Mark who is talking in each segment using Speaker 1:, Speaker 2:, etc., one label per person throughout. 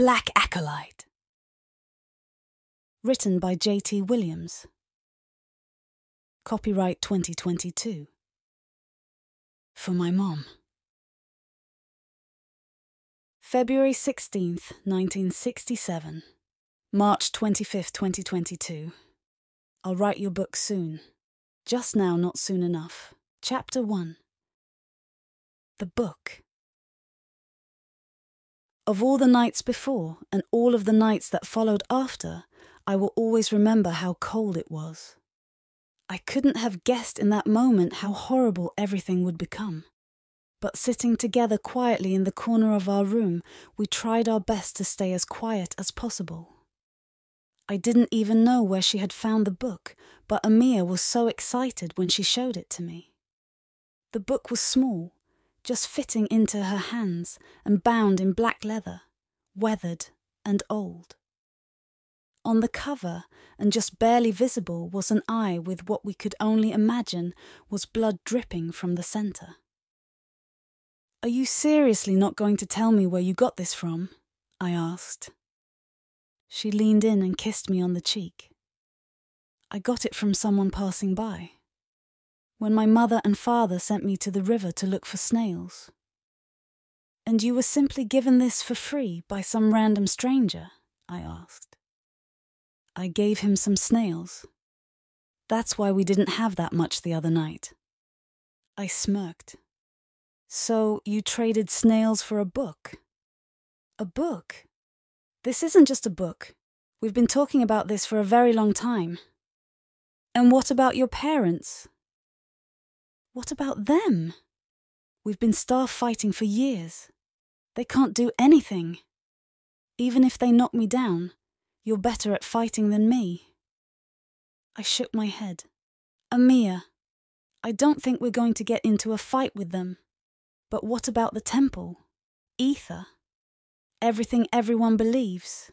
Speaker 1: Black Acolyte. Written by J.T. Williams. Copyright 2022. For my mom. February 16th, 1967. March 25th, 2022. I'll write your book soon. Just now, not soon enough. Chapter 1. The book. Of all the nights before, and all of the nights that followed after, I will always remember how cold it was. I couldn't have guessed in that moment how horrible everything would become. But sitting together quietly in the corner of our room, we tried our best to stay as quiet as possible. I didn't even know where she had found the book, but Amia was so excited when she showed it to me. The book was small, just fitting into her hands and bound in black leather, weathered and old. On the cover, and just barely visible, was an eye with what we could only imagine was blood dripping from the centre. "Are you seriously not going to tell me where you got this from?" I asked. She leaned in and kissed me on the cheek. "I got it from someone passing by. When my mother and father sent me to the river to look for snails." "And you were simply given this for free by some random stranger?" I asked. "I gave him some snails. That's why we didn't have that much the other night." I smirked. "So you traded snails for a book?" "A book? This isn't just a book. We've been talking about this for a very long time." "And what about your parents?" "What about them? We've been fighting for years. They can't do anything. Even if they knock me down, you're better at fighting than me." I shook my head. "Amia, I don't think we're going to get into a fight with them. But what about the temple? Etha? Everything everyone believes?"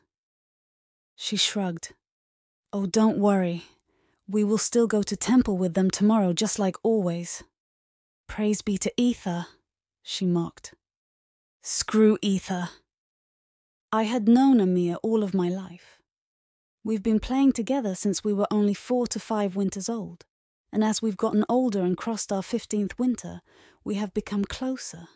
Speaker 1: She shrugged. "Oh, don't worry. We will still go to temple with them tomorrow, just like always." "Praise be to Etha," she mocked. "Screw Etha." I had known Amia all of my life. We've been playing together since we were only 4 to 5 winters old, and as we've gotten older and crossed our 15th winter, we have become closer.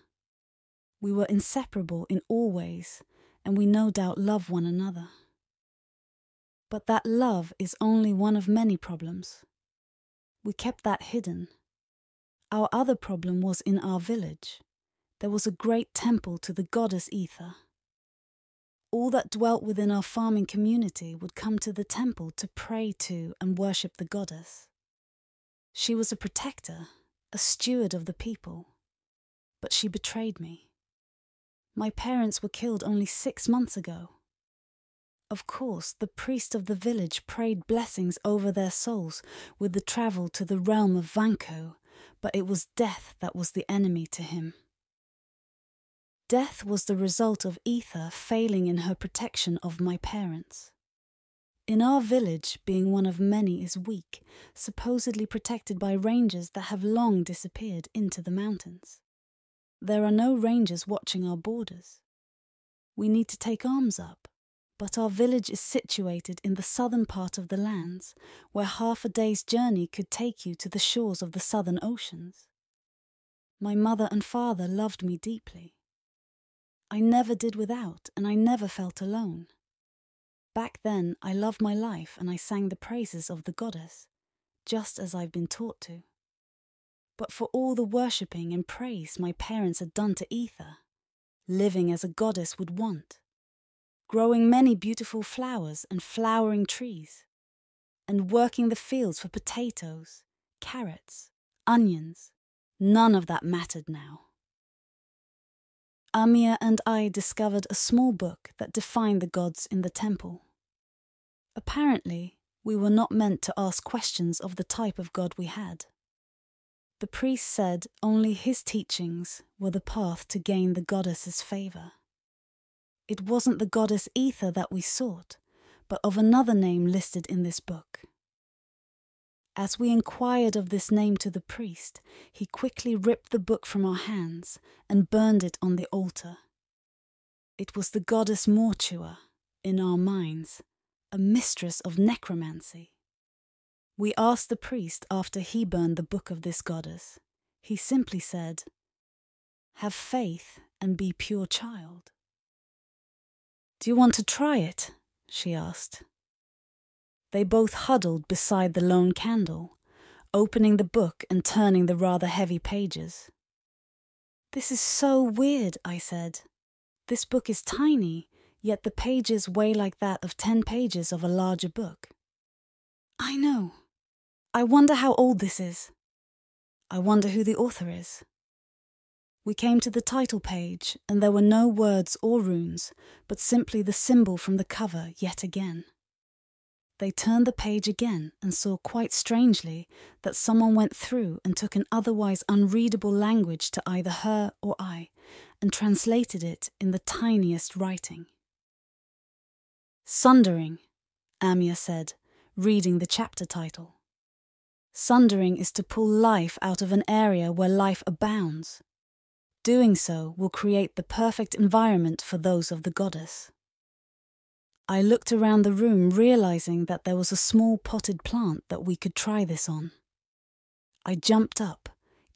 Speaker 1: We were inseparable in all ways, and we no doubt love one another. But that love is only one of many problems. We kept that hidden. Our other problem was in our village. There was a great temple to the goddess Etha. All that dwelt within our farming community would come to the temple to pray to and worship the goddess. She was a protector, a steward of the people. But she betrayed me. My parents were killed only 6 months ago. Of course, the priest of the village prayed blessings over their souls with the travel to the realm of Vanko, but it was death that was the enemy to him. Death was the result of Etha failing in her protection of my parents. In our village, being one of many is weak, supposedly protected by rangers that have long disappeared into the mountains. There are no rangers watching our borders. We need to take arms up, but our village is situated in the southern part of the lands, where half a day's journey could take you to the shores of the southern oceans. My mother and father loved me deeply. I never did without, and I never felt alone. Back then, I loved my life and I sang the praises of the goddess, just as I've been taught to. But for all the worshipping and praise my parents had done to Etha, living as a goddess would want, growing many beautiful flowers and flowering trees, and working the fields for potatoes, carrots, onions, none of that mattered now. Amia and I discovered a small book that defined the gods in the temple. Apparently, we were not meant to ask questions of the type of god we had. The priest said only his teachings were the path to gain the goddess's favour. It wasn't the goddess Etha that we sought, but of another name listed in this book. As we inquired of this name to the priest, he quickly ripped the book from our hands and burned it on the altar. It was the goddess Mortua, in our minds, a mistress of necromancy. We asked the priest after he burned the book of this goddess. He simply said, "Have faith and be pure child." "Do you want to try it?" she asked. They both huddled beside the lone candle, opening the book and turning the rather heavy pages. "This is so weird," I said. "This book is tiny, yet the pages weigh like that of 10 pages of a larger book." "I know. I wonder how old this is. I wonder who the author is." We came to the title page, and there were no words or runes, but simply the symbol from the cover yet again. They turned the page again and saw quite strangely that someone went through and took an otherwise unreadable language to either her or I and translated it in the tiniest writing. "Sundering," Amia said, reading the chapter title. "Sundering is to pull life out of an area where life abounds. Doing so will create the perfect environment for those of the goddess." I looked around the room, realizing that there was a small potted plant that we could try this on. I jumped up,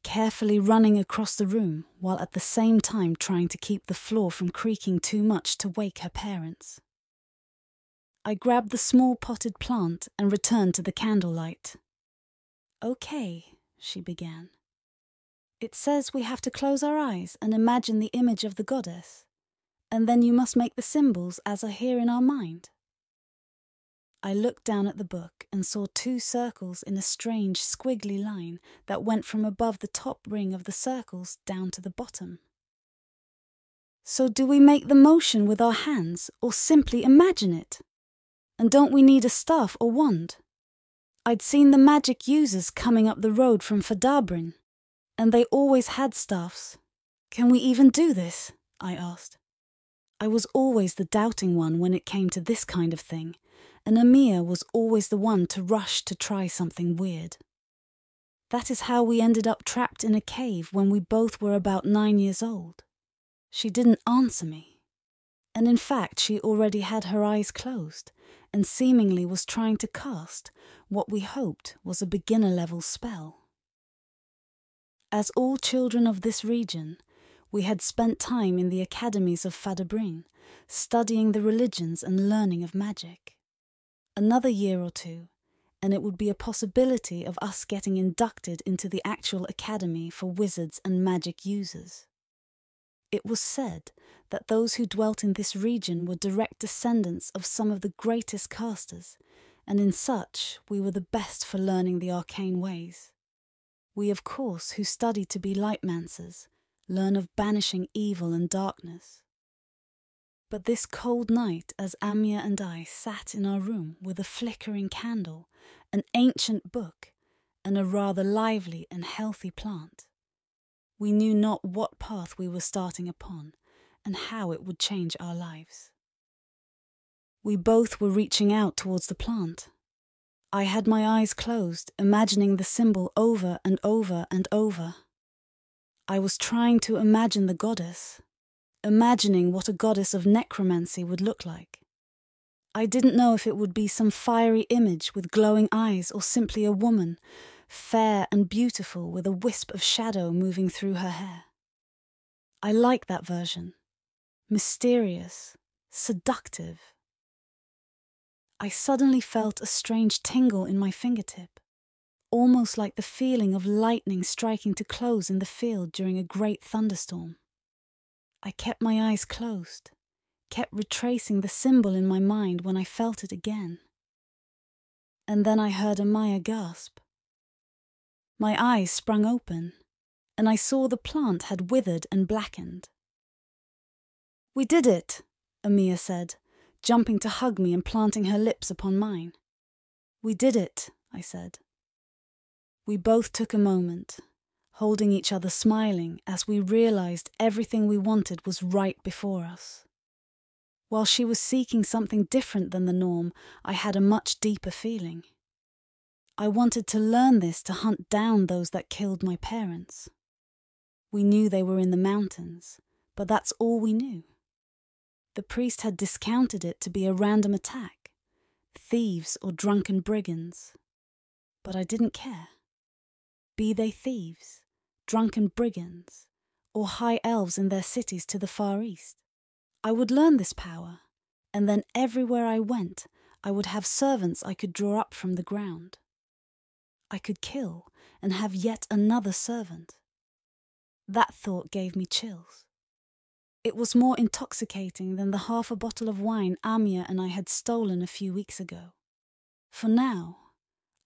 Speaker 1: carefully running across the room while at the same time trying to keep the floor from creaking too much to wake her parents. I grabbed the small potted plant and returned to the candlelight. "Okay," she began. "It says we have to close our eyes and imagine the image of the goddess. And then you must make the symbols as are here in our mind." I looked down at the book and saw 2 circles in a strange squiggly line that went from above the top ring of the circles down to the bottom. "So do we make the motion with our hands or simply imagine it? And don't we need a staff or wand? I'd seen the magic users coming up the road from Fadabrin, and they always had staffs. Can we even do this?" I asked. I was always the doubting one when it came to this kind of thing, and Amia was always the one to rush to try something weird. That is how we ended up trapped in a cave when we both were about 9 years old. She didn't answer me. And in fact, she already had her eyes closed and seemingly was trying to cast what we hoped was a beginner-level spell. As all children of this region, we had spent time in the academies of Fadabrin, studying the religions and learning of magic. Another year or 2, and it would be a possibility of us getting inducted into the actual academy for wizards and magic users. It was said that those who dwelt in this region were direct descendants of some of the greatest casters, and in such we were the best for learning the arcane ways. We, of course, who studied to be lightmancers, learn of banishing evil and darkness. But this cold night, as Amia and I sat in our room with a flickering candle, an ancient book, and a rather lively and healthy plant, we knew not what path we were starting upon and how it would change our lives. We both were reaching out towards the plant. I had my eyes closed, imagining the symbol over and over and over. I was trying to imagine the goddess, imagining what a goddess of necromancy would look like. I didn't know if it would be some fiery image with glowing eyes or simply a woman, fair and beautiful with a wisp of shadow moving through her hair. I liked that version. Mysterious, seductive. I suddenly felt a strange tingle in my fingertip, almost like the feeling of lightning striking to close in the field during a great thunderstorm. I kept my eyes closed, kept retracing the symbol in my mind when I felt it again. And then I heard Amia gasp. My eyes sprung open, and I saw the plant had withered and blackened. "We did it," Amia said, jumping to hug me and planting her lips upon mine. "We did it," I said. We both took a moment, holding each other smiling as we realized everything we wanted was right before us. While she was seeking something different than the norm, I had a much deeper feeling. I wanted to learn this to hunt down those that killed my parents. We knew they were in the mountains, but that's all we knew. The priest had discounted it to be a random attack, thieves or drunken brigands. But I didn't care. Be they thieves, drunken brigands, or high elves in their cities to the far east, I would learn this power, and then everywhere I went, I would have servants I could draw up from the ground. I could kill and have yet another servant. That thought gave me chills. It was more intoxicating than the half a bottle of wine Amia and I had stolen a few weeks ago. For now,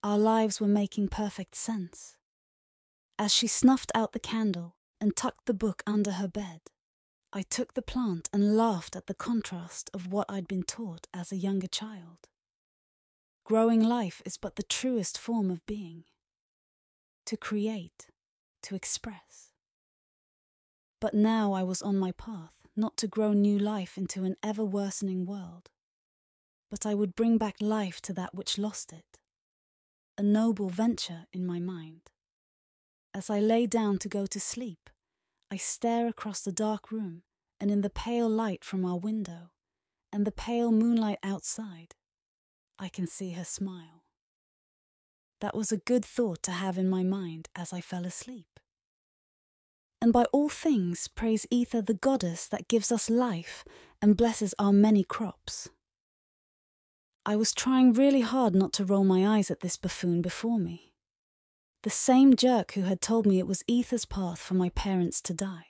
Speaker 1: our lives were making perfect sense. As she snuffed out the candle and tucked the book under her bed, I took the plant and laughed at the contrast of what I'd been taught as a younger child. Growing life is but the truest form of being. To create, to express. But now I was on my path, not to grow new life into an ever-worsening world, but I would bring back life to that which lost it. A noble venture in my mind. As I lay down to go to sleep, I stare across the dark room, and in the pale light from our window, and the pale moonlight outside, I can see her smile. That was a good thought to have in my mind as I fell asleep. And by all things praise Etha, the goddess that gives us life and blesses our many crops. I was trying really hard not to roll my eyes at this buffoon before me. The same jerk who had told me it was Etha's path for my parents to die.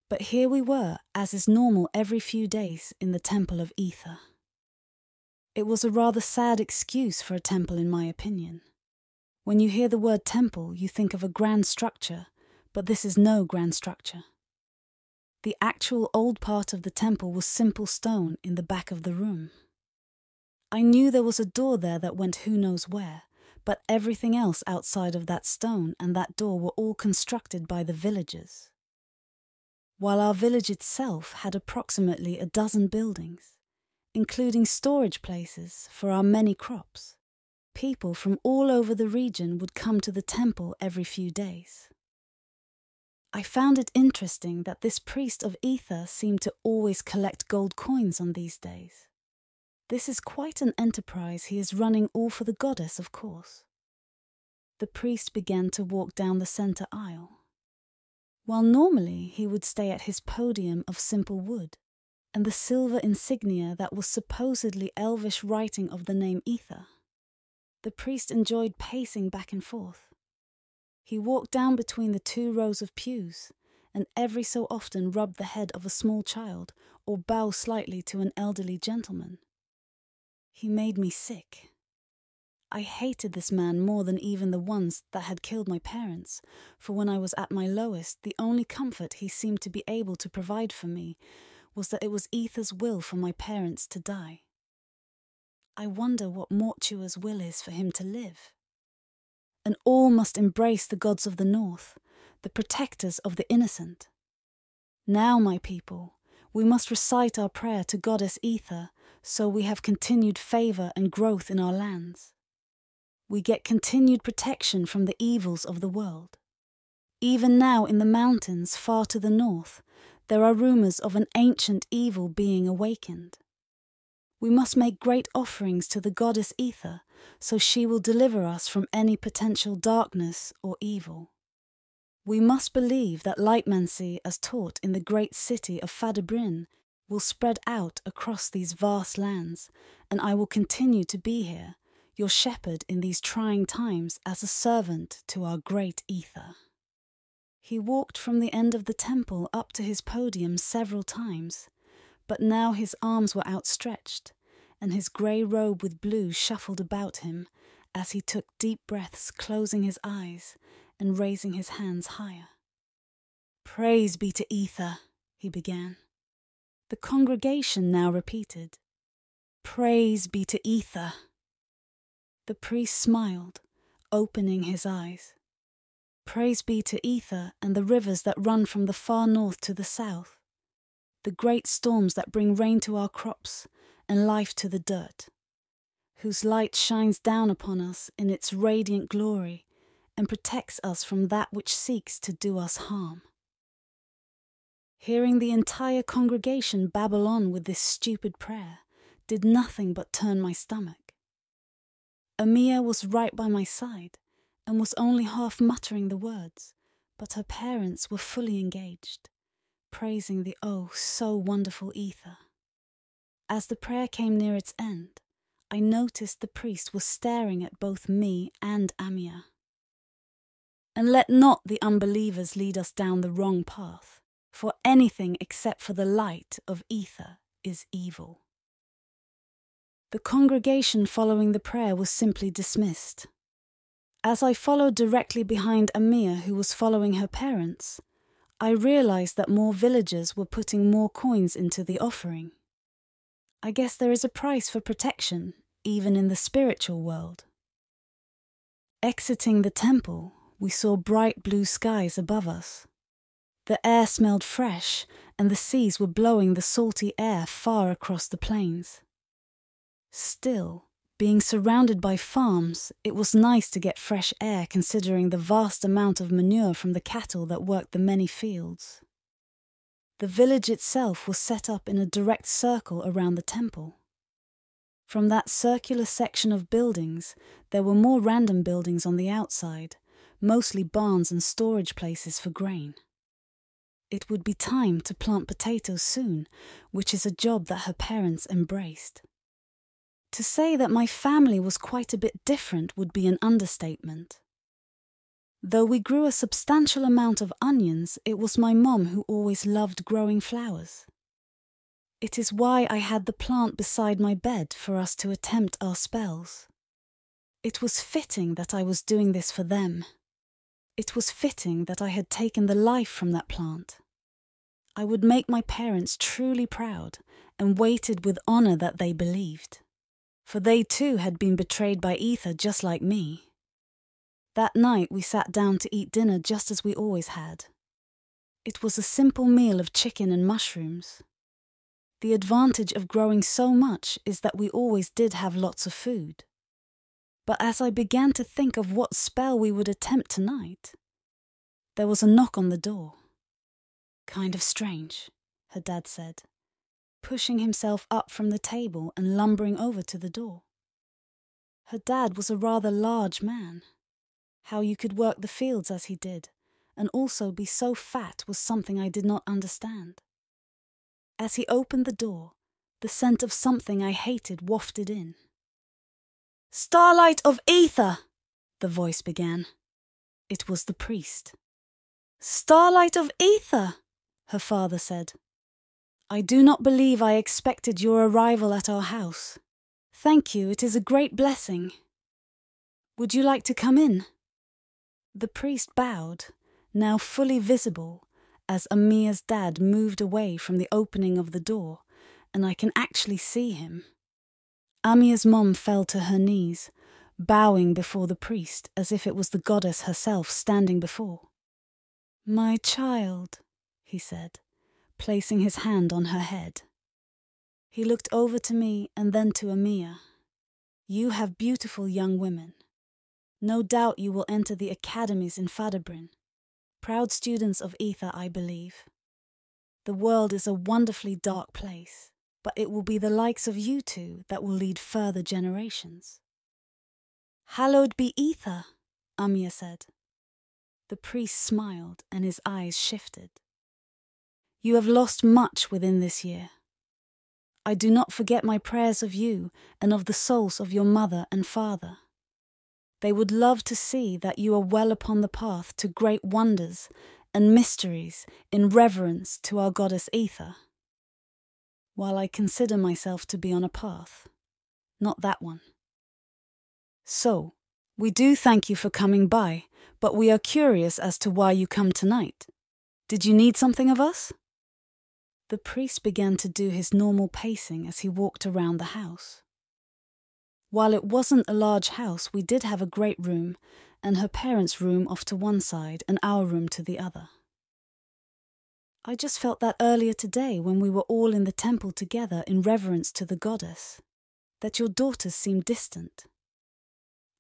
Speaker 1: But here we were, as is normal every few days, in the temple of Etha. It was a rather sad excuse for a temple, in my opinion. When you hear the word temple, you think of a grand structure, but this is no grand structure. The actual old part of the temple was simple stone in the back of the room. I knew there was a door there that went who knows where, but everything else outside of that stone and that door were all constructed by the villagers. While our village itself had approximately 12 buildings, including storage places for our many crops, people from all over the region would come to the temple every few days. I found it interesting that this priest of Etha seemed to always collect gold coins on these days. This is quite an enterprise he is running, all for the goddess, of course. The priest began to walk down the center aisle. While normally he would stay at his podium of simple wood, and the silver insignia that was supposedly elvish writing of the name Etha, the priest enjoyed pacing back and forth. He walked down between the 2 rows of pews, and every so often rubbed the head of a small child or bow slightly to an elderly gentleman. He made me sick. I hated this man more than even the ones that had killed my parents, for when I was at my lowest, the only comfort he seemed to be able to provide for me was that it was Etha's will for my parents to die. I wonder what Mortua's will is for him to live. And all must embrace the gods of the north, the protectors of the innocent. Now, my people, we must recite our prayer to Goddess Etha, so we have continued favour and growth in our lands. We get continued protection from the evils of the world. Even now in the mountains far to the north, there are rumours of an ancient evil being awakened. We must make great offerings to the goddess Etha, so she will deliver us from any potential darkness or evil. We must believe that lightmancy, as taught in the great city of Fadabrin, will spread out across these vast lands, and I will continue to be here, your shepherd in these trying times, as a servant to our great Etha. He walked from the end of the temple up to his podium several times, but now his arms were outstretched, and his grey robe with blue shuffled about him as he took deep breaths, closing his eyes and raising his hands higher. "Praise be to Etha," he began. The congregation now repeated, "Praise be to Etha." The priest smiled, opening his eyes. Praise be to Etha and the rivers that run from the far north to the south, the great storms that bring rain to our crops and life to the dirt, whose light shines down upon us in its radiant glory and protects us from that which seeks to do us harm. Hearing the entire congregation babble on with this stupid prayer did nothing but turn my stomach. Amia was right by my side and was only half muttering the words, but her parents were fully engaged, praising the oh so wonderful Etha. As the prayer came near its end, I noticed the priest was staring at both me and Amia. And let not the unbelievers lead us down the wrong path, for anything except for the light of Etha is evil. The congregation following the prayer was simply dismissed. As I followed directly behind Amia, who was following her parents, I realized that more villagers were putting more coins into the offering. I guess there is a price for protection, even in the spiritual world. Exiting the temple, we saw bright blue skies above us. The air smelled fresh, and the seas were blowing the salty air far across the plains. Still, being surrounded by farms, it was nice to get fresh air considering the vast amount of manure from the cattle that worked the many fields. The village itself was set up in a direct circle around the temple. From that circular section of buildings, there were more random buildings on the outside, mostly barns and storage places for grain. It would be time to plant potatoes soon, which is a job that her parents embraced. To say that my family was quite a bit different would be an understatement. Though we grew a substantial amount of onions, it was my mom who always loved growing flowers. It is why I had the plant beside my bed for us to attempt our spells. It was fitting that I was doing this for them. It was fitting that I had taken the life from that plant. I would make my parents truly proud and waited with honor that they believed. For they too had been betrayed by Etha just like me. That night we sat down to eat dinner just as we always had. It was a simple meal of chicken and mushrooms. The advantage of growing so much is that we always did have lots of food. But as I began to think of what spell we would attempt tonight, there was a knock on the door. "Kind of strange," her dad said, pushing himself up from the table and lumbering over to the door. Her dad was a rather large man. How you could work the fields as he did, and also be so fat was something I did not understand. As he opened the door, the scent of something I hated wafted in. "Starlight of Etha!" the voice began. It was the priest. "Starlight of Etha!" her father said. "I do not believe I expected your arrival at our house. Thank you, it is a great blessing. Would you like to come in?" The priest bowed, now fully visible, as Amia's dad moved away from the opening of the door, and I can actually see him. Amia's mom fell to her knees, bowing before the priest as if it was the goddess herself standing before. "My child," he said, placing his hand on her head. He looked over to me and then to Amia. "You have beautiful young women. No doubt you will enter the academies in Fadabrin. Proud students of Etha, I believe. The world is a wonderfully dark place, but it will be the likes of you two that will lead further generations." "Hallowed be Etha," Amia said. The priest smiled and his eyes shifted. "You have lost much within this year. I do not forget my prayers of you and of the souls of your mother and father. They would love to see that you are well upon the path to great wonders and mysteries in reverence to our goddess Etha. While I consider myself to be on a path, not that one. So, we do thank you for coming by, but we are curious as to why you come tonight. Did you need something of us?" The priest began to do his normal pacing as he walked around the house. While it wasn't a large house, we did have a great room, and her parents' room off to one side and our room to the other. I just felt that earlier today when we were all in the temple together in reverence to the goddess, that your daughters seemed distant.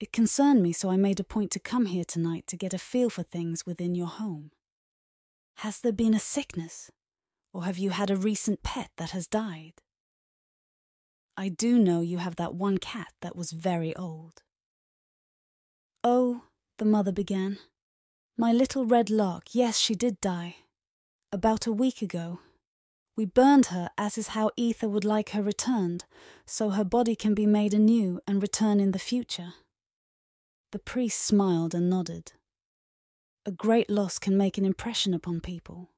Speaker 1: It concerned me, so I made a point to come here tonight to get a feel for things within your home. Has there been a sickness, Or have you had a recent pet that has died? I do know you have that one cat that was very old. Oh, the mother began. My little red lark, yes, she did die. About a week ago. We burned her, as is how Etha would like her returned, so her body can be made anew and return in the future. The priest smiled and nodded. A great loss can make an impression upon people.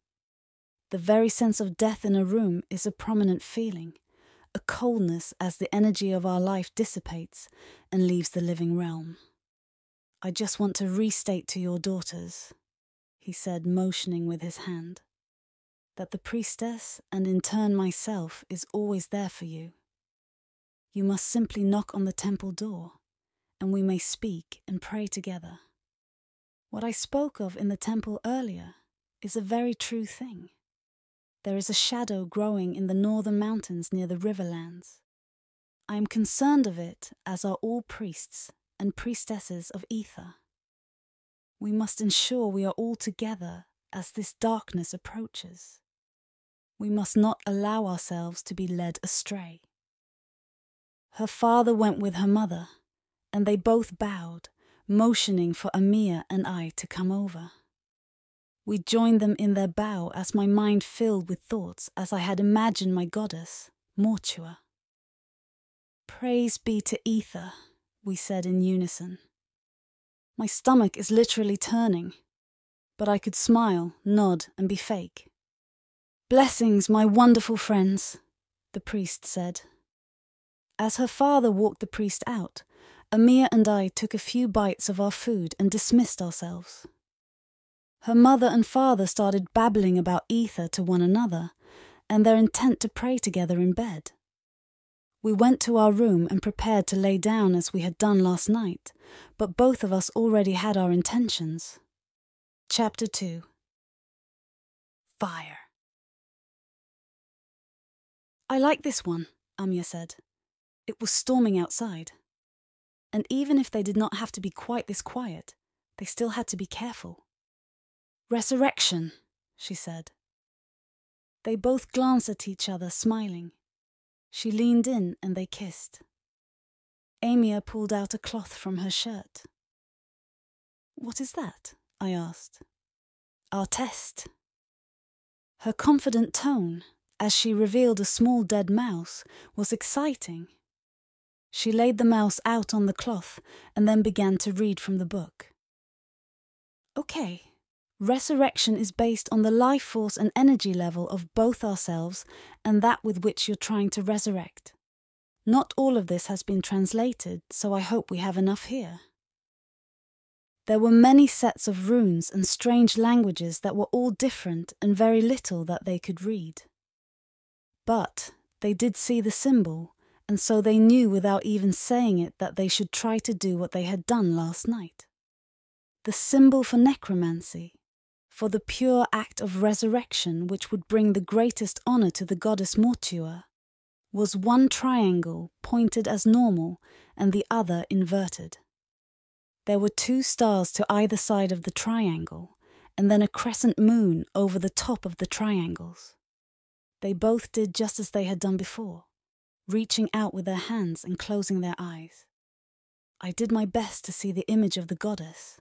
Speaker 1: The very sense of death in a room is a prominent feeling, a coldness as the energy of our life dissipates and leaves the living realm. I just want to restate to your daughters, he said, motioning with his hand, that the priestess, and in turn myself, is always there for you. You must simply knock on the temple door, and we may speak and pray together. What I spoke of in the temple earlier is a very true thing. There is a shadow growing in the northern mountains near the riverlands. I am concerned of it, as are all priests and priestesses of Etha. We must ensure we are all together as this darkness approaches. We must not allow ourselves to be led astray. Her father went with her mother, and they both bowed, motioning for Amia and I to come over. We joined them in their bow as my mind filled with thoughts as I had imagined my goddess, Mortua. Praise be to Etha, we said in unison. My stomach is literally turning, but I could smile, nod, and be fake. Blessings, my wonderful friends, the priest said. As her father walked the priest out, Amia and I took a few bites of our food and dismissed ourselves. Her mother and father started babbling about Etha to one another, and their intent to pray together in bed. We went to our room and prepared to lay down as we had done last night, but both of us already had our intentions. Chapter 2. Fire. I like this one, Amia said. It was storming outside. And even if they did not have to be quite this quiet, they still had to be careful. Resurrection, she said. They both glanced at each other, smiling. She leaned in and they kissed. Amia pulled out a cloth from her shirt. What is that? I asked. Our test. Her confident tone, as she revealed a small dead mouse, was exciting. She laid the mouse out on the cloth and then began to read from the book. Okay. Resurrection is based on the life force and energy level of both ourselves and that with which you're trying to resurrect. Not all of this has been translated, so I hope we have enough here. There were many sets of runes and strange languages that were all different and very little that they could read. But they did see the symbol, and so they knew without even saying it that they should try to do what they had done last night. The symbol for necromancy, for the pure act of resurrection which would bring the greatest honour to the goddess Mortua, was one triangle pointed as normal and the other inverted. There were 2 stars to either side of the triangle, and then a crescent moon over the top of the triangles. They both did just as they had done before, reaching out with their hands and closing their eyes. I did my best to see the image of the goddess,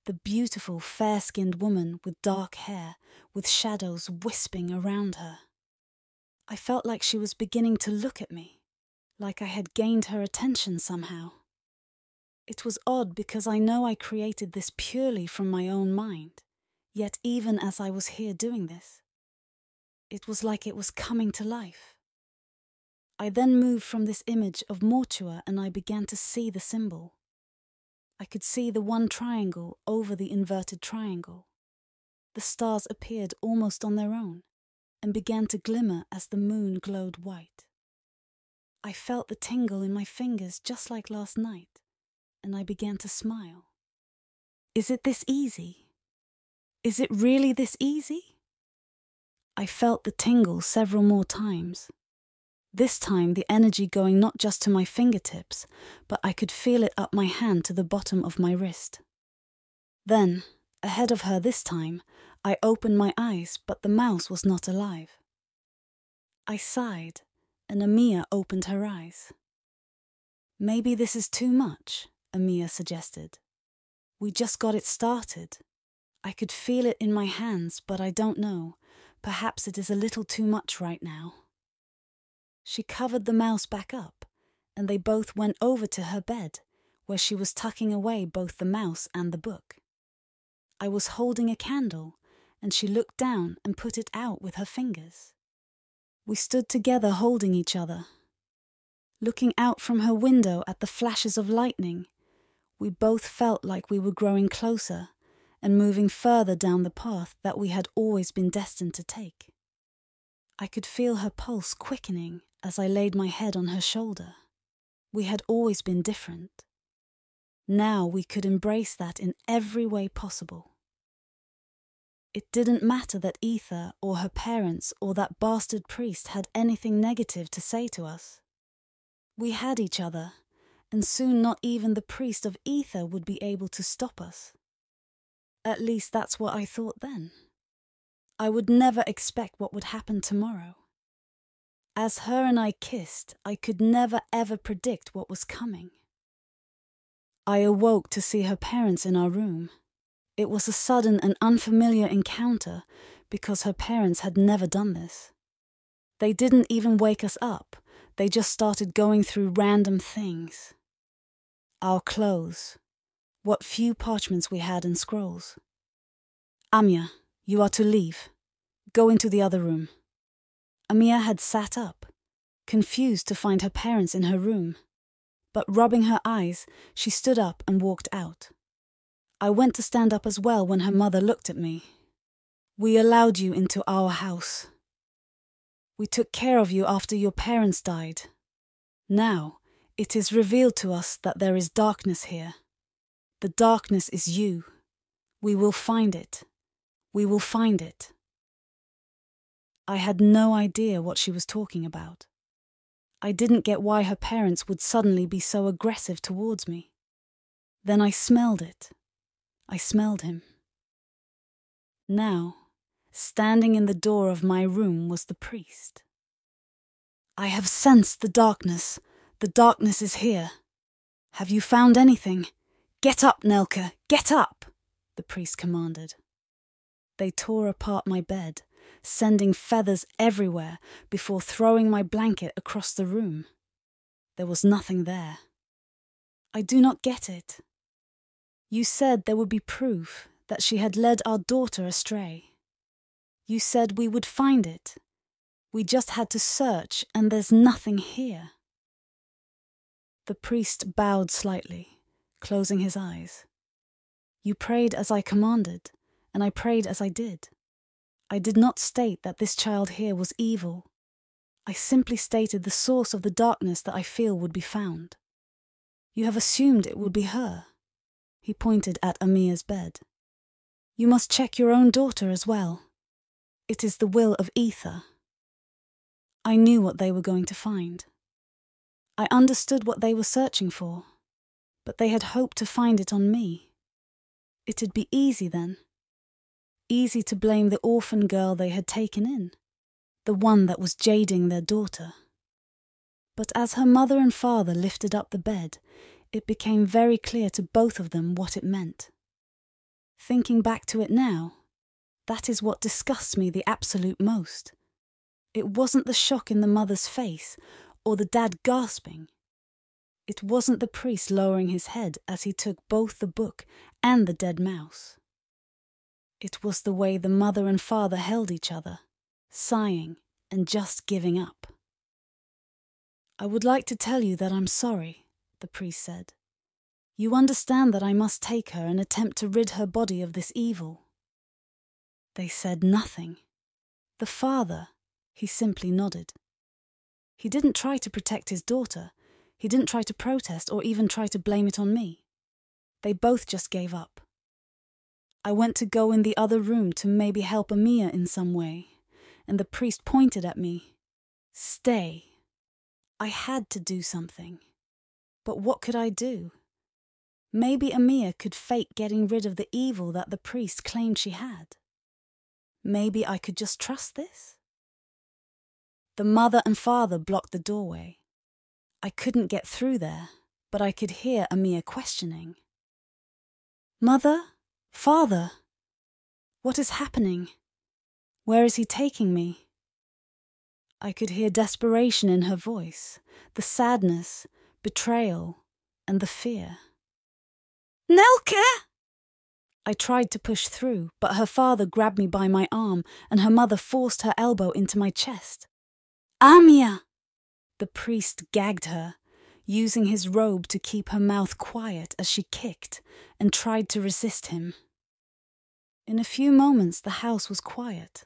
Speaker 1: the beautiful, fair-skinned woman with dark hair, with shadows wisping around her. I felt like she was beginning to look at me, like I had gained her attention somehow. It was odd because I know I created this purely from my own mind, yet even as I was here doing this, it was like it was coming to life. I then moved from this image of Mortua and I began to see the symbol. I could see the one triangle over the inverted triangle. The stars appeared almost on their own and began to glimmer as the moon glowed white. I felt the tingle in my fingers just like last night, and I began to smile. Is it this easy? Is it really this easy? I felt the tingle several more times. This time the energy going not just to my fingertips, but I could feel it up my hand to the bottom of my wrist. Then, ahead of her this time, I opened my eyes, but the mouse was not alive. I sighed, and Amia opened her eyes. Maybe this is too much, Amia suggested. We just got it started. I could feel it in my hands, but I don't know. Perhaps it is a little too much right now. She covered the mouse back up, and they both went over to her bed, where she was tucking away both the mouse and the book. I was holding a candle, and she looked down and put it out with her fingers. We stood together holding each other. Looking out from her window at the flashes of lightning, we both felt like we were growing closer and moving further down the path that we had always been destined to take. I could feel her pulse quickening as I laid my head on her shoulder. We had always been different. Now we could embrace that in every way possible. It didn't matter that Etha or her parents or that bastard priest had anything negative to say to us. We had each other, and soon not even the priest of Etha would be able to stop us. At least that's what I thought then. I would never expect what would happen tomorrow. As her and I kissed, I could never ever predict what was coming. I awoke to see her parents in our room. It was a sudden and unfamiliar encounter because her parents had never done this. They didn't even wake us up. They just started going through random things. Our clothes, what few parchments we had and scrolls. Amia, you are to leave. Go into the other room. Amia had sat up, confused to find her parents in her room. But rubbing her eyes, she stood up and walked out. I went to stand up as well when her mother looked at me. We allowed you into our house. We took care of you after your parents died. Now, it is revealed to us that there is darkness here. The darkness is you. We will find it. We will find it. I had no idea what she was talking about. I didn't get why her parents would suddenly be so aggressive towards me. Then I smelled it. I smelled him. Now, standing in the door of my room was the priest. I have sensed the darkness. The darkness is here. Have you found anything? Get up, Nelke, get up, the priest commanded. They tore apart my bed, sending feathers everywhere before throwing my blanket across the room. There was nothing there. I do not get it. You said there would be proof that she had led our daughter astray. You said we would find it. We just had to search, and there's nothing here. The priest bowed slightly, closing his eyes. You prayed as I commanded, and I prayed as I did. I did not state that this child here was evil. I simply stated the source of the darkness that I feel would be found. You have assumed it would be her. He pointed at Amia's bed. You must check your own daughter as well. It is the will of Etha. I knew what they were going to find. I understood what they were searching for, but they had hoped to find it on me. It'd be easy then. Easy to blame the orphan girl they had taken in, the one that was jading their daughter. But as her mother and father lifted up the bed, it became very clear to both of them what it meant. Thinking back to it now, that is what disgusts me the absolute most. It wasn't the shock in the mother's face or the dad gasping. It wasn't the priest lowering his head as he took both the book and the dead mouse. It was the way the mother and father held each other, sighing and just giving up. I would like to tell you that I'm sorry, the priest said. You understand that I must take her and attempt to rid her body of this evil. They said nothing. The father, he simply nodded. He didn't try to protect his daughter. He didn't try to protest or even try to blame it on me. They both just gave up. I went to go in the other room to maybe help Amia in some way, and the priest pointed at me. Stay. I had to do something. But what could I do? Maybe Amia could fake getting rid of the evil that the priest claimed she had. Maybe I could just trust this? The mother and father blocked the doorway. I couldn't get through there, but I could hear Amia questioning. Mother? Father? What is happening? Where is he taking me? I could hear desperation in her voice, the sadness, betrayal, and the fear. Nelke! I tried to push through, but her father grabbed me by my arm and her mother forced her elbow into my chest. Amia! The priest gagged her, using his robe to keep her mouth quiet as she kicked and tried to resist him. In a few moments the house was quiet,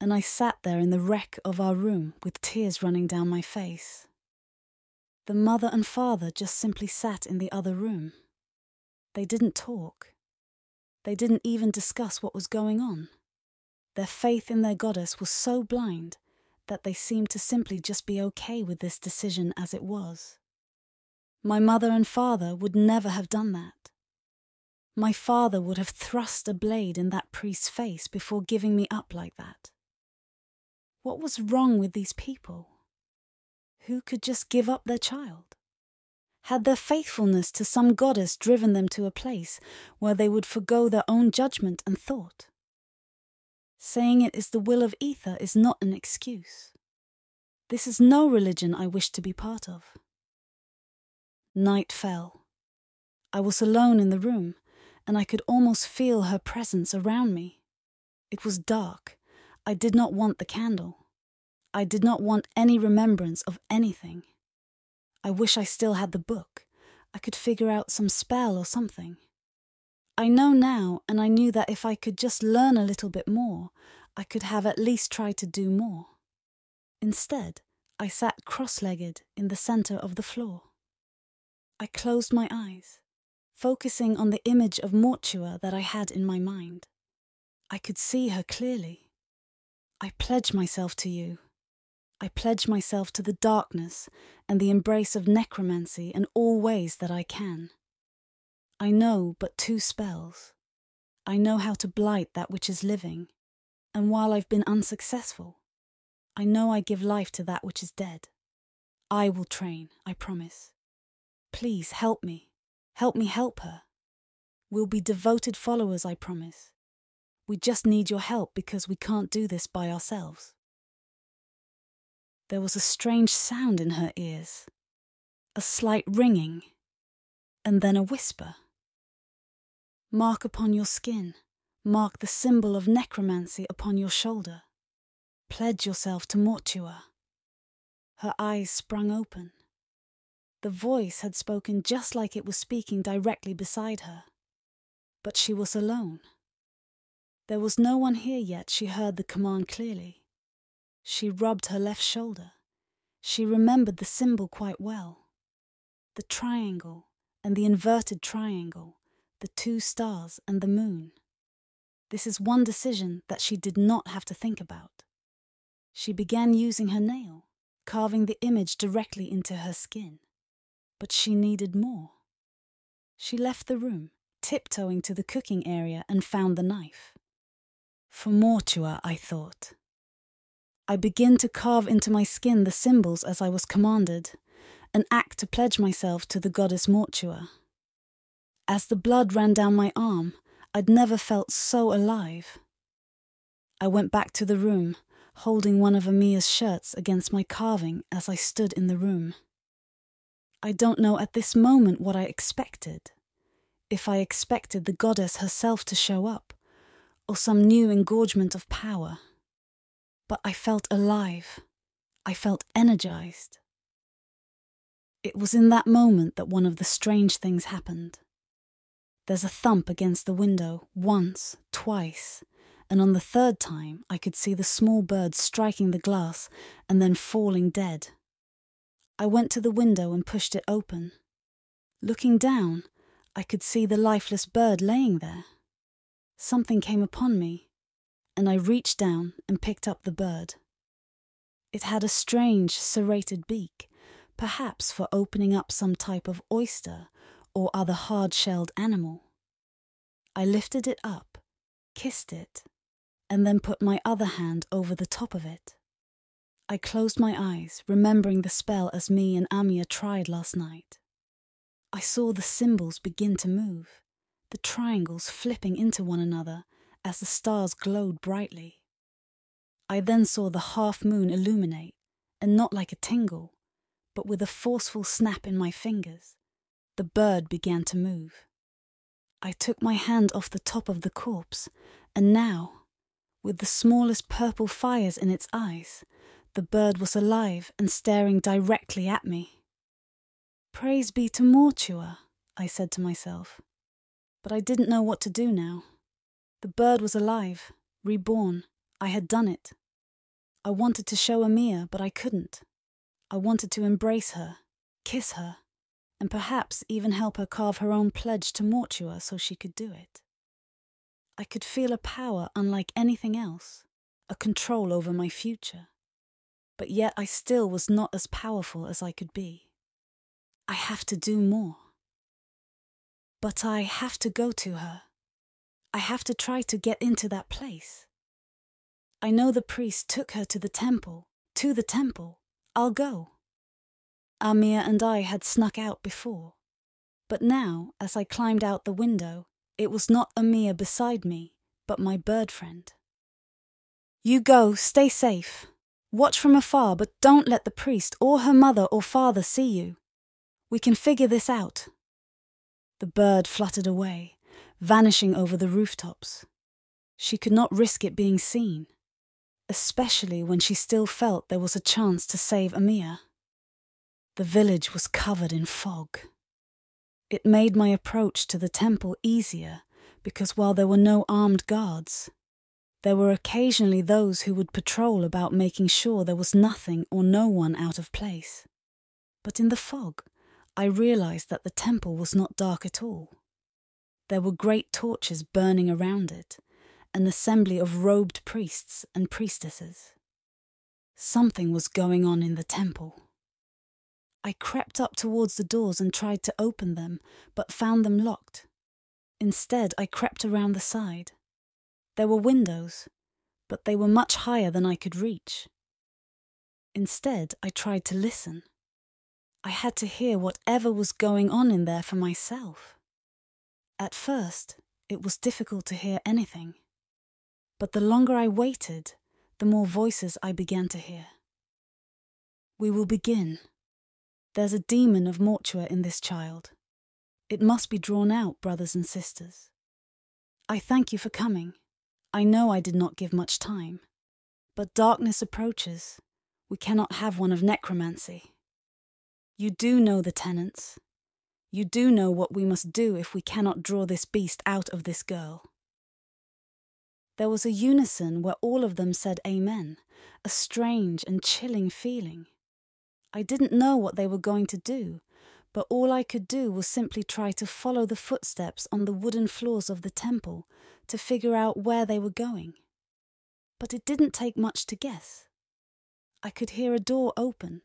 Speaker 1: and I sat there in the wreck of our room with tears running down my face. The mother and father just simply sat in the other room. They didn't talk. They didn't even discuss what was going on. Their faith in their goddess was so blind that they seemed to simply just be okay with this decision as it was. My mother and father would never have done that. My father would have thrust a blade in that priest's face before giving me up like that. What was wrong with these people? Who could just give up their child? Had their faithfulness to some goddess driven them to a place where they would forgo their own judgment and thought? Saying it is the will of Etha is not an excuse. This is no religion I wish to be part of. Night fell. I was alone in the room, and I could almost feel her presence around me. It was dark. I did not want the candle. I did not want any remembrance of anything. I wish I still had the book. I could figure out some spell or something. I know now, and I knew that if I could just learn a little bit more, I could have at least tried to do more. Instead, I sat cross-legged in the center of the floor. I closed my eyes, focusing on the image of Mortua that I had in my mind. I could see her clearly. I pledge myself to you. I pledge myself to the darkness and the embrace of necromancy in all ways that I can. I know but 2 spells. I know how to blight that which is living, and while I've been unsuccessful, I know I give life to that which is dead. I will train, I promise. Please help me. Help me help her. We'll be devoted followers, I promise. We just need your help because we can't do this by ourselves. There was a strange sound in her ears, a slight ringing, and then a whisper. Mark upon your skin, mark the symbol of necromancy upon your shoulder. Pledge yourself to Mortua. Her eyes sprung open. The voice had spoken just like it was speaking directly beside her. But she was alone. There was no one here yet. She heard the command clearly. She rubbed her left shoulder. She remembered the symbol quite well. The triangle and the inverted triangle, the 2 stars and the moon. This is one decision that she did not have to think about. She began using her nail, carving the image directly into her skin. But she needed more. She left the room, tiptoeing to the cooking area and found the knife. For Mortua, I thought. I began to carve into my skin the symbols as I was commanded, an act to pledge myself to the goddess Mortua. As the blood ran down my arm, I'd never felt so alive. I went back to the room, holding one of Amia's shirts against my carving as I stood in the room. I don't know at this moment what I expected. If I expected the goddess herself to show up, or some new engorgement of power. But I felt alive. I felt energized. It was in that moment that one of the strange things happened. There's a thump against the window, once, twice, and on the 3rd time I could see the small bird striking the glass and then falling dead. I went to the window and pushed it open. Looking down, I could see the lifeless bird laying there. Something came upon me, and I reached down and picked up the bird. It had a strange, serrated beak, perhaps for opening up some type of oyster or other hard-shelled animal. I lifted it up, kissed it, and then put my other hand over the top of it. I closed my eyes, remembering the spell as me and Amia tried last night. I saw the symbols begin to move, the triangles flipping into one another as the stars glowed brightly. I then saw the half-moon illuminate, and not like a tingle, but with a forceful snap in my fingers, the bird began to move. I took my hand off the top of the corpse, and now, with the smallest purple fires in its eyes, the bird was alive and staring directly at me. Praise be to Mortua, I said to myself. But I didn't know what to do now. The bird was alive, reborn. I had done it. I wanted to show Amia, but I couldn't. I wanted to embrace her, kiss her, and perhaps even help her carve her own pledge to Mortua so she could do it. I could feel a power unlike anything else, a control over my future. But yet I still was not as powerful as I could be. I have to do more. But I have to go to her. I have to try to get into that place. I know the priest took her to the temple. I'll go. Amia and I had snuck out before. But now, as I climbed out the window, it was not Amia beside me, but my bird friend. You go, stay safe. Watch from afar, but don't let the priest or her mother or father see you. We can figure this out. The bird fluttered away, vanishing over the rooftops. She could not risk it being seen, especially when she still felt there was a chance to save Amia. The village was covered in fog. It made my approach to the temple easier because while there were no armed guards, there were occasionally those who would patrol about making sure there was nothing or no one out of place. But in the fog, I realized that the temple was not dark at all. There were great torches burning around it, an assembly of robed priests and priestesses. Something was going on in the temple. I crept up towards the doors and tried to open them, but found them locked. Instead, I crept around the side. There were windows, but they were much higher than I could reach. Instead, I tried to listen. I had to hear whatever was going on in there for myself. At first, it was difficult to hear anything. But the longer I waited, the more voices I began to hear. We will begin. There's a demon of Mortua in this child. It must be drawn out, brothers and sisters. I thank you for coming. I know I did not give much time. But darkness approaches. We cannot have one of necromancy. You do know the tenets. You do know what we must do if we cannot draw this beast out of this girl. There was a unison where all of them said amen, a strange and chilling feeling. I didn't know what they were going to do, but all I could do was simply try to follow the footsteps on the wooden floors of the temple to figure out where they were going. But it didn't take much to guess. I could hear a door open,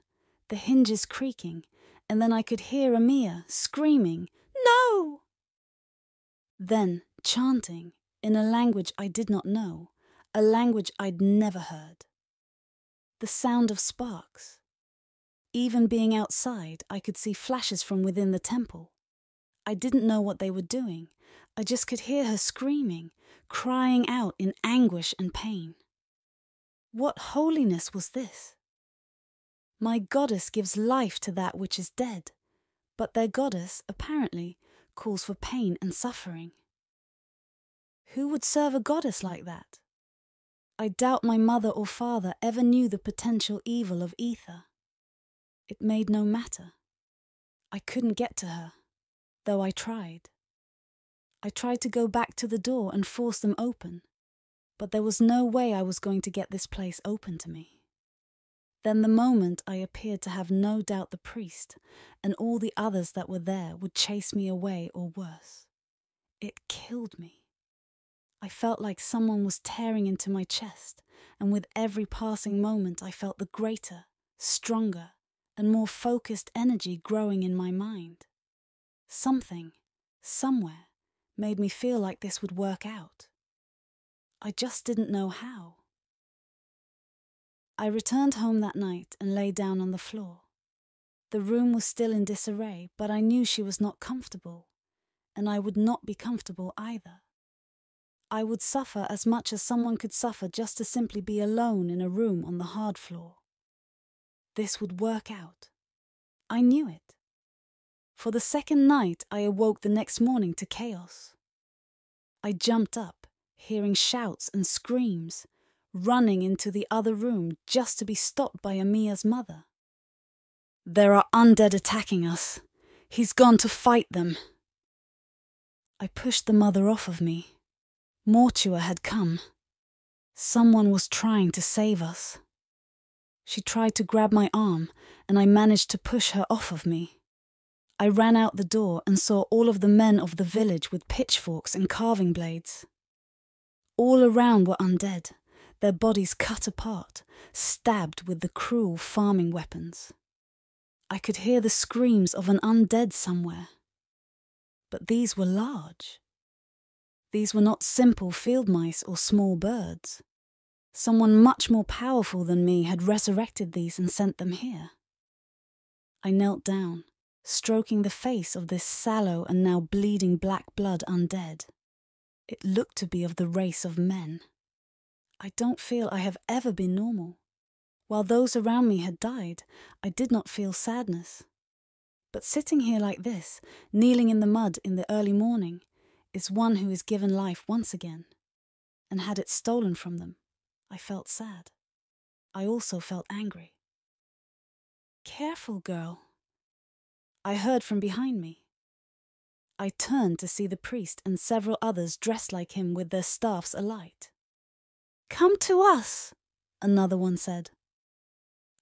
Speaker 1: the hinges creaking, and then I could hear Amia screaming, "No!" Then chanting, in a language I did not know, a language I'd never heard. The sound of sparks. Even being outside, I could see flashes from within the temple. I didn't know what they were doing. I just could hear her screaming, crying out in anguish and pain. What holiness was this? My goddess gives life to that which is dead, but their goddess, apparently, calls for pain and suffering. Who would serve a goddess like that? I doubt my mother or father ever knew the potential evil of Etha. It made no matter. I couldn't get to her, though I tried. I tried to go back to the door and force them open, but there was no way I was going to get this place open to me. Then the moment I appeared to have no doubt the priest and all the others that were there would chase me away or worse. It killed me. I felt like someone was tearing into my chest, and with every passing moment I felt the greater, stronger, and more focused energy growing in my mind. Something, somewhere, made me feel like this would work out. I just didn't know how. I returned home that night and lay down on the floor. The room was still in disarray, but I knew she was not comfortable, and I would not be comfortable either. I would suffer as much as someone could suffer just to simply be alone in a room on the hard floor. This would work out. I knew it. For the second night, I awoke the next morning to chaos. I jumped up, hearing shouts and screams, running into the other room just to be stopped by Amia's mother. "There are undead attacking us. He's gone to fight them." I pushed the mother off of me. Mortua had come. Someone was trying to save us. She tried to grab my arm, and I managed to push her off of me. I ran out the door and saw all of the men of the village with pitchforks and carving blades. All around were undead, their bodies cut apart, stabbed with the cruel farming weapons. I could hear the screams of an undead somewhere. But these were large. These were not simple field mice or small birds. Someone much more powerful than me had resurrected these and sent them here. I knelt down, stroking the face of this sallow and now bleeding black blood undead. It looked to be of the race of men. I don't feel I have ever been normal. While those around me had died, I did not feel sadness. But sitting here like this, kneeling in the mud in the early morning, is one who is given life once again. And had it stolen from them, I felt sad. I also felt angry. "Careful, girl," I heard from behind me. I turned to see the priest and several others dressed like him with their staffs alight. "Come to us," another one said.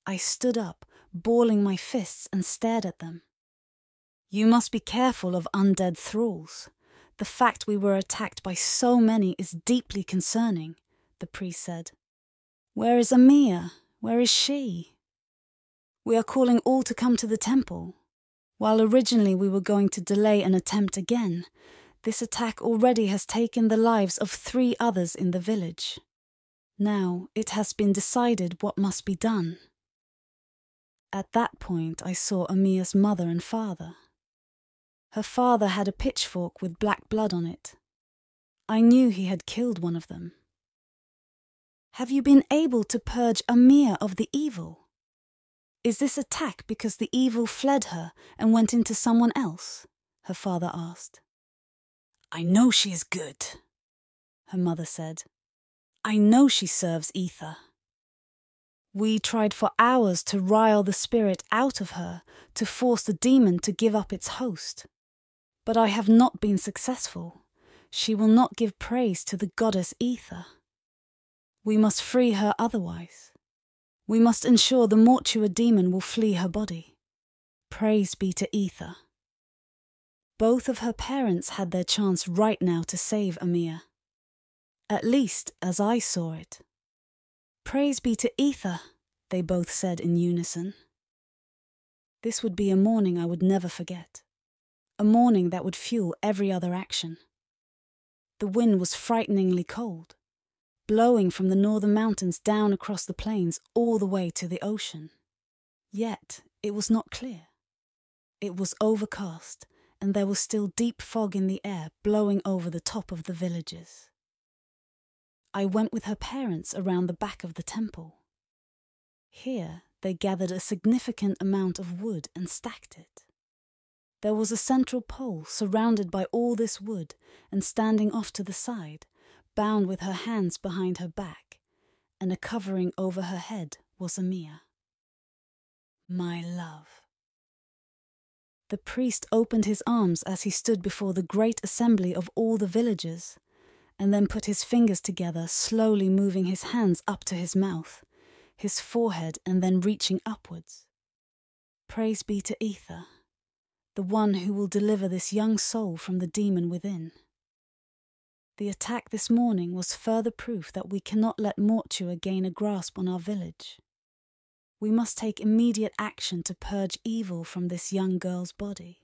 Speaker 1: I stood up, balling my fists, and stared at them. "You must be careful of undead thralls. The fact we were attacked by so many is deeply concerning," the priest said. "Where is Amia? Where is she?" "We are calling all to come to the temple. While originally we were going to delay an attempt again, this attack already has taken the lives of 3 others in the village. Now it has been decided what must be done." At that point I saw Amia's mother and father. Her father had a pitchfork with black blood on it. I knew he had killed one of them. "Have you been able to purge Amia of the evil? Is this attack because the evil fled her and went into someone else?" her father asked. "I know she is good," her mother said. "I know she serves Etha. We tried for hours to rile the spirit out of her, to force the demon to give up its host. But I have not been successful. She will not give praise to the goddess Etha. We must free her otherwise. We must ensure the Mortua demon will flee her body. Praise be to Etha." Both of her parents had their chance right now to save Amia. At least as I saw it. "Praise be to Etha," they both said in unison. This would be a morning I would never forget. A morning that would fuel every other action. The wind was frighteningly cold, blowing from the northern mountains down across the plains all the way to the ocean. Yet it was not clear. It was overcast, and there was still deep fog in the air blowing over the top of the villages. I went with her parents around the back of the temple. Here they gathered a significant amount of wood and stacked it. There was a central pole surrounded by all this wood, and standing off to the side, bound with her hands behind her back, and a covering over her head, was Amia. My love. The priest opened his arms as he stood before the great assembly of all the villagers, and then put his fingers together, slowly moving his hands up to his mouth, his forehead, and then reaching upwards. Praise be to Etha, the one who will deliver this young soul from the demon within. The attack this morning was further proof that we cannot let Mortua gain a grasp on our village. We must take immediate action to purge evil from this young girl's body.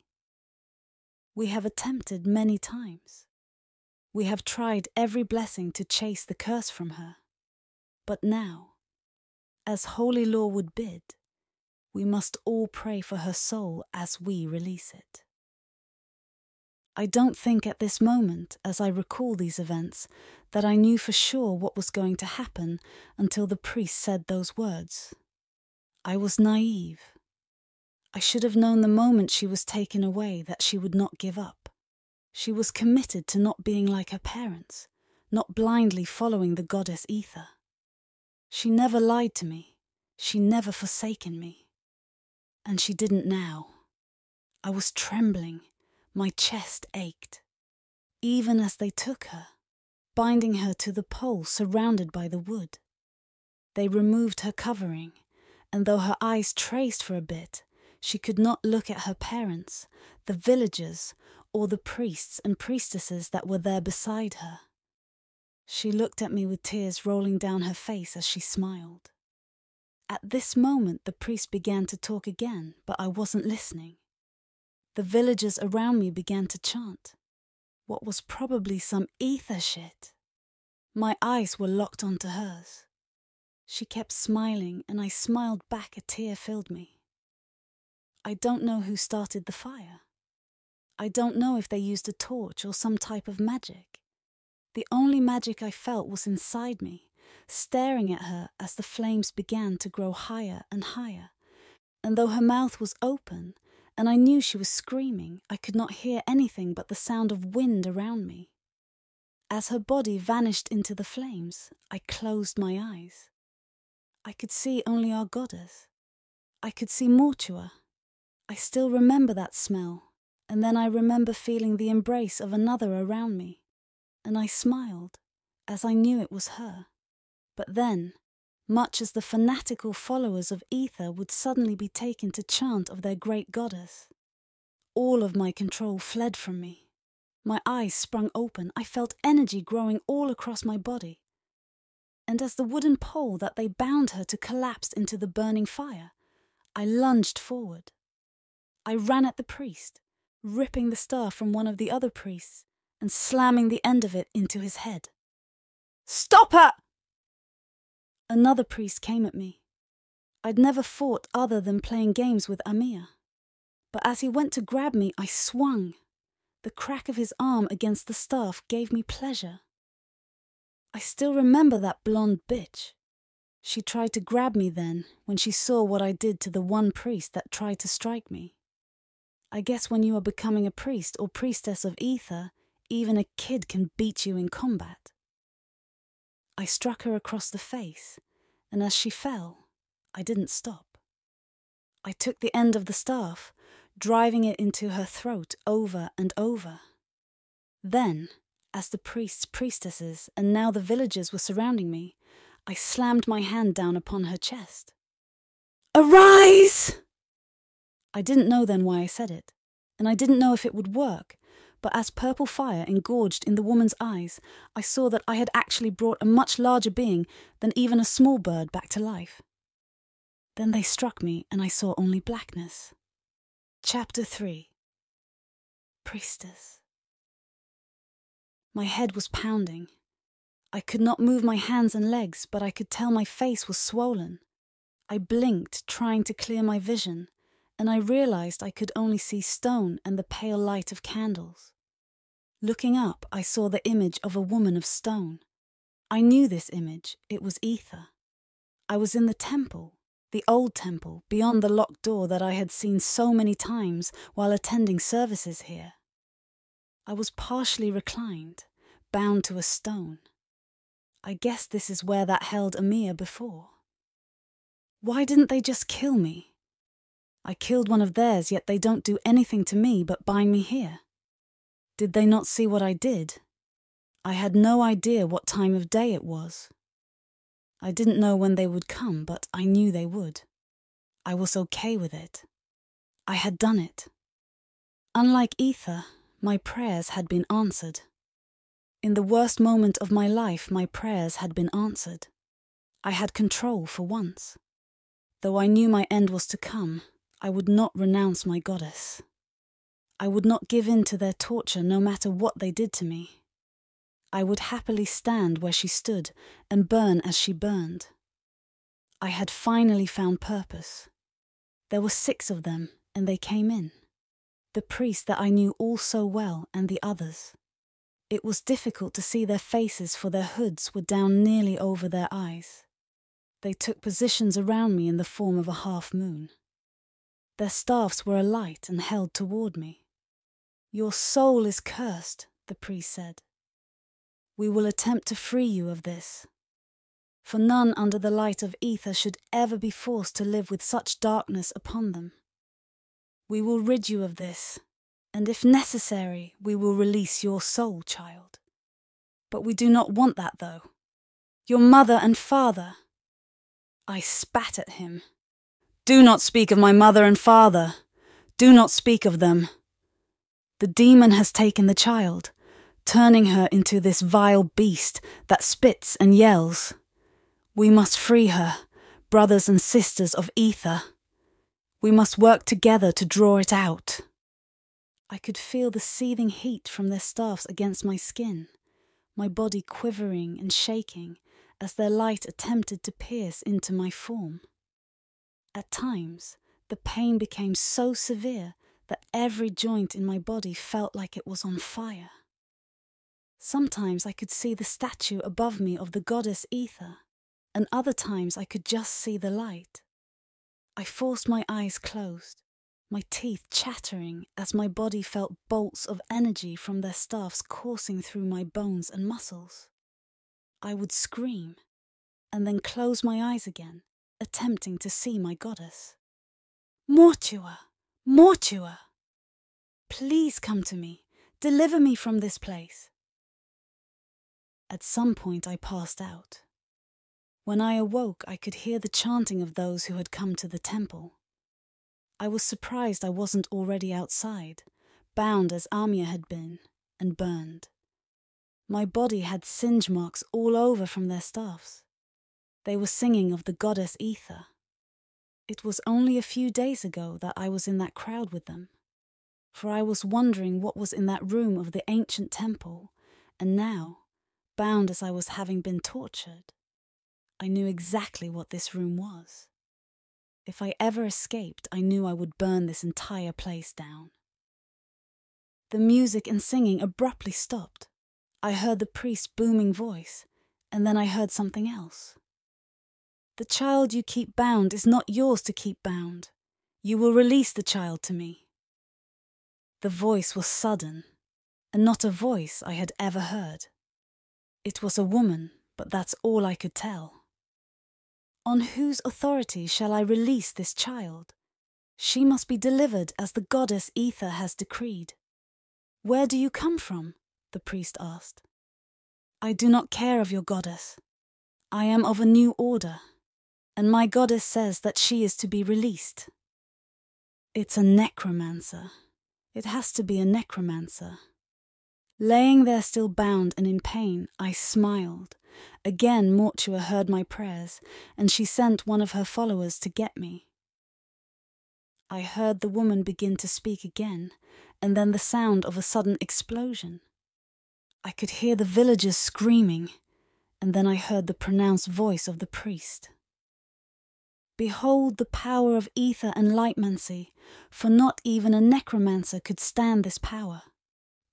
Speaker 1: We have attempted many times. We have tried every blessing to chase the curse from her. But now, As holy law would bid, we must all pray for her soul as we release it. I don't think at this moment, as I recall these events, that I knew for sure what was going to happen until the priest said those words. I was naive. I should have known the moment she was taken away that she would not give up. She was committed to not being like her parents, not blindly following the goddess Etha. She never lied to me. She never forsaken me. And she didn't now. I was trembling. My chest ached. Even as they took her, binding her to the pole surrounded by the wood. They removed her covering, and though her eyes traced for a bit, she could not look at her parents, the villagers, or the priests and priestesses that were there beside her. She looked at me with tears rolling down her face as she smiled. At this moment the priest began to talk again, but I wasn't listening. The villagers around me began to chant. What was probably some ether shit. My eyes were locked onto hers. She kept smiling, and I smiled back. A tear filled me. I don't know who started the fire. I don't know if they used a torch or some type of magic. The only magic I felt was inside me, staring at her as the flames began to grow higher and higher. And though her mouth was open, and I knew she was screaming, I could not hear anything but the sound of wind around me. As her body vanished into the flames, I closed my eyes. I could see only our goddess. I could see Mortua. I still remember that smell, and then I remember feeling the embrace of another around me, and I smiled, as I knew it was her. But then, much as the fanatical followers of Etha would suddenly be taken to chant of their great goddess, all of my control fled from me. My eyes sprung open. I felt energy growing all across my body. And as the wooden pole that they bound her to collapsed into the burning fire, I lunged forward. I ran at the priest, ripping the staff from one of the other priests and slamming the end of it into his head. "Stop her!" Another priest came at me. I'd never fought other than playing games with Amia. But as he went to grab me, I swung. The crack of his arm against the staff gave me pleasure. I still remember that blonde bitch. She tried to grab me then, when she saw what I did to the one priest that tried to strike me. I guess when you are becoming a priest or priestess of Etha, even a kid can beat you in combat. I struck her across the face, and as she fell, I didn't stop. I took the end of the staff, driving it into her throat over and over. Then, as the priests, priestesses, and now the villagers were surrounding me, I slammed my hand down upon her chest. "Arise!" I didn't know then why I said it, and I didn't know if it would work, but as purple fire engorged in the woman's eyes, I saw that I had actually brought a much larger being than even a small bird back to life. Then they struck me, and I saw only blackness. Chapter 3. Priestess. My head was pounding. I could not move my hands and legs, but I could tell my face was swollen. I blinked, trying to clear my vision, and I realized I could only see stone and the pale light of candles. Looking up, I saw the image of a woman of stone. I knew this image. It was Etha. I was in the temple, the old temple, beyond the locked door that I had seen so many times while attending services here. I was partially reclined, bound to a stone. I guess this is where that held Amia before. Why didn't they just kill me? I killed one of theirs, yet they don't do anything to me but bind me here. Did they not see what I did? I had no idea what time of day it was. I didn't know when they would come, but I knew they would. I was okay with it. I had done it. Unlike Etha, my prayers had been answered. In the worst moment of my life, my prayers had been answered. I had control for once. Though I knew my end was to come, I would not renounce my goddess. I would not give in to their torture no matter what they did to me. I would happily stand where she stood and burn as she burned. I had finally found purpose. There were 6 of them, and they came in. The priest that I knew all so well and the others. It was difficult to see their faces, for their hoods were down nearly over their eyes. They took positions around me in the form of a half moon. Their staffs were alight and held toward me. "Your soul is cursed," the priest said. "We will attempt to free you of this. For none under the light of Etha should ever be forced to live with such darkness upon them. We will rid you of this, and if necessary, we will release your soul, child. But we do not want that, though. Your mother and father." I spat at him. "Do not speak of my mother and father. Do not speak of them. The demon has taken the child, turning her into this vile beast that spits and yells. We must free her, brothers and sisters of Etha. We must work together to draw it out." I could feel the seething heat from their staffs against my skin, my body quivering and shaking as their light attempted to pierce into my form. At times, the pain became so severe that every joint in my body felt like it was on fire. Sometimes I could see the statue above me of the goddess Etha, and other times I could just see the light. I forced my eyes closed, my teeth chattering as my body felt bolts of energy from their staffs coursing through my bones and muscles. I would scream, and then close my eyes again, attempting to see my goddess. "Mortua! Mortua! Please come to me. Deliver me from this place." At some point I passed out. When I awoke, I could hear the chanting of those who had come to the temple. I was surprised I wasn't already outside, bound as Amia had been, and burned. My body had singe marks all over from their staffs. They were singing of the goddess Etha. It was only a few days ago that I was in that crowd with them, for I was wondering what was in that room of the ancient temple, and now, bound as I was having been tortured, I knew exactly what this room was. If I ever escaped, I knew I would burn this entire place down. The music and singing abruptly stopped. I heard the priest's booming voice, and then I heard something else. "The child you keep bound is not yours to keep bound. You will release the child to me." The voice was sudden, and not a voice I had ever heard. It was a woman, but that's all I could tell. "On whose authority shall I release this child? She must be delivered as the goddess Etha has decreed." "Where do you come from?" the priest asked. "I do not care of your goddess. I am of a new order, and my goddess says that she is to be released." "It's a necromancer. It has to be a necromancer." Laying there still bound and in pain, I smiled. Again Mortua heard my prayers, and she sent one of her followers to get me. I heard the woman begin to speak again, and then the sound of a sudden explosion. I could hear the villagers screaming, and then I heard the pronounced voice of the priest. "Behold the power of Ether and lightmancy, for not even a necromancer could stand this power.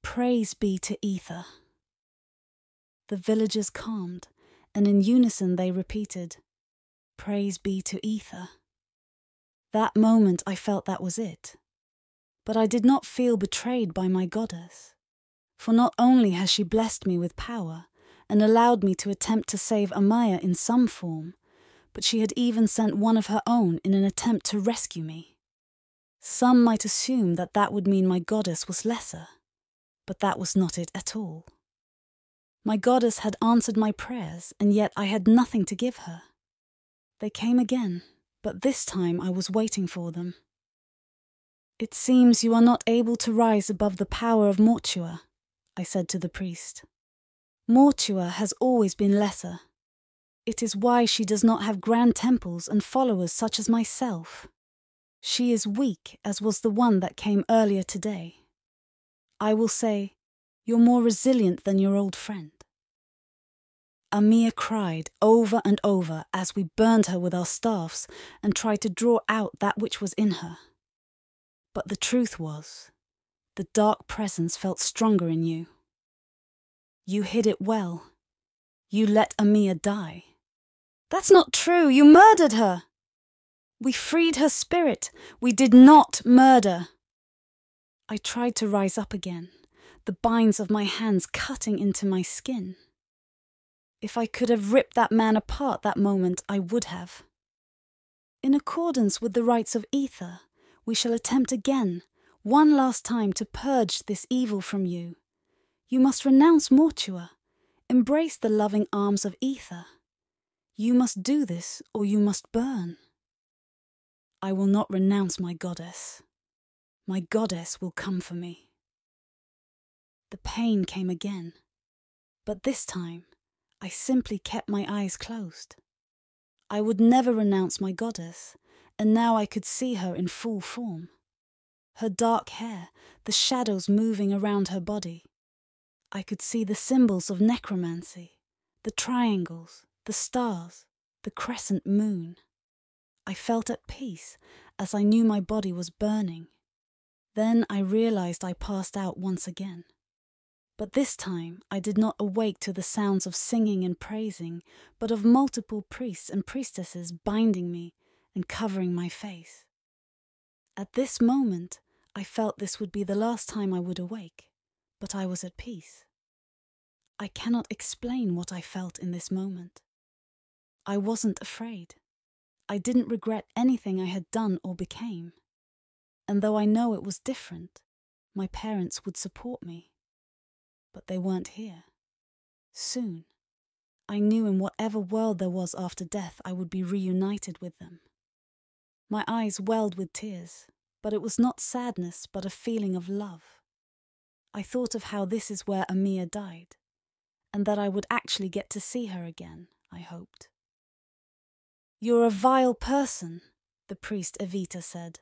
Speaker 1: Praise be to Ether." The villagers calmed, and in unison they repeated, "Praise be to Ether." That moment I felt that was it. But I did not feel betrayed by my goddess, for not only has she blessed me with power and allowed me to attempt to save Amia in some form, but she had even sent one of her own in an attempt to rescue me. Some might assume that that would mean my goddess was lesser, but that was not it at all. My goddess had answered my prayers, and yet I had nothing to give her. They came again, but this time I was waiting for them. "It seems you are not able to rise above the power of Mortua," I said to the priest. "Mortua has always been lesser. It is why she does not have grand temples and followers such as myself. She is weak, as was the one that came earlier today. I will say, you're more resilient than your old friend." Amia cried over and over as we burned her with our staffs and tried to draw out that which was in her. But the truth was, the dark presence felt stronger in you. You hid it well. You let Amia die. That's not true. You murdered her. We freed her spirit. We did not murder. I tried to rise up again, the binds of my hands cutting into my skin. If I could have ripped that man apart that moment, I would have. In accordance with the rites of Etha, we shall attempt again, one last time, to purge this evil from you. You must renounce Mortua, embrace the loving arms of Etha. You must do this, or you must burn. I will not renounce my goddess. My goddess will come for me. The pain came again, but this time I simply kept my eyes closed. I would never renounce my goddess, and now I could see her in full form. Her dark hair, the shadows moving around her body. I could see the symbols of necromancy, the triangles, the stars, the crescent moon. I felt at peace as I knew my body was burning. Then I realized I passed out once again. But this time I did not awake to the sounds of singing and praising, but of multiple priests and priestesses binding me and covering my face. At this moment, I felt this would be the last time I would awake, but I was at peace. I cannot explain what I felt in this moment. I wasn't afraid. I didn't regret anything I had done or became. And though I know it was different, my parents would support me. But they weren't here. Soon, I knew in whatever world there was after death, I would be reunited with them. My eyes welled with tears, but it was not sadness, but a feeling of love. I thought of how this is where Amia died, and that I would actually get to see her again, I hoped. "You're a vile person," the priest Evita said.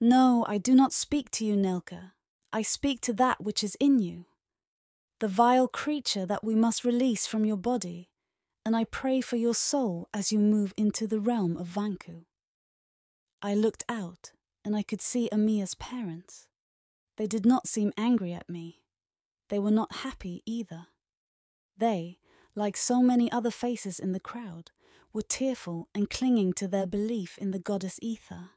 Speaker 1: "No, I do not speak to you, Nelke. I speak to that which is in you, the vile creature that we must release from your body, and I pray for your soul as you move into the realm of Vanku." I looked out, and I could see Amia's parents. They did not seem angry at me. They were not happy either. They, like so many other faces in the crowd, were tearful and clinging to their belief in the goddess Etha,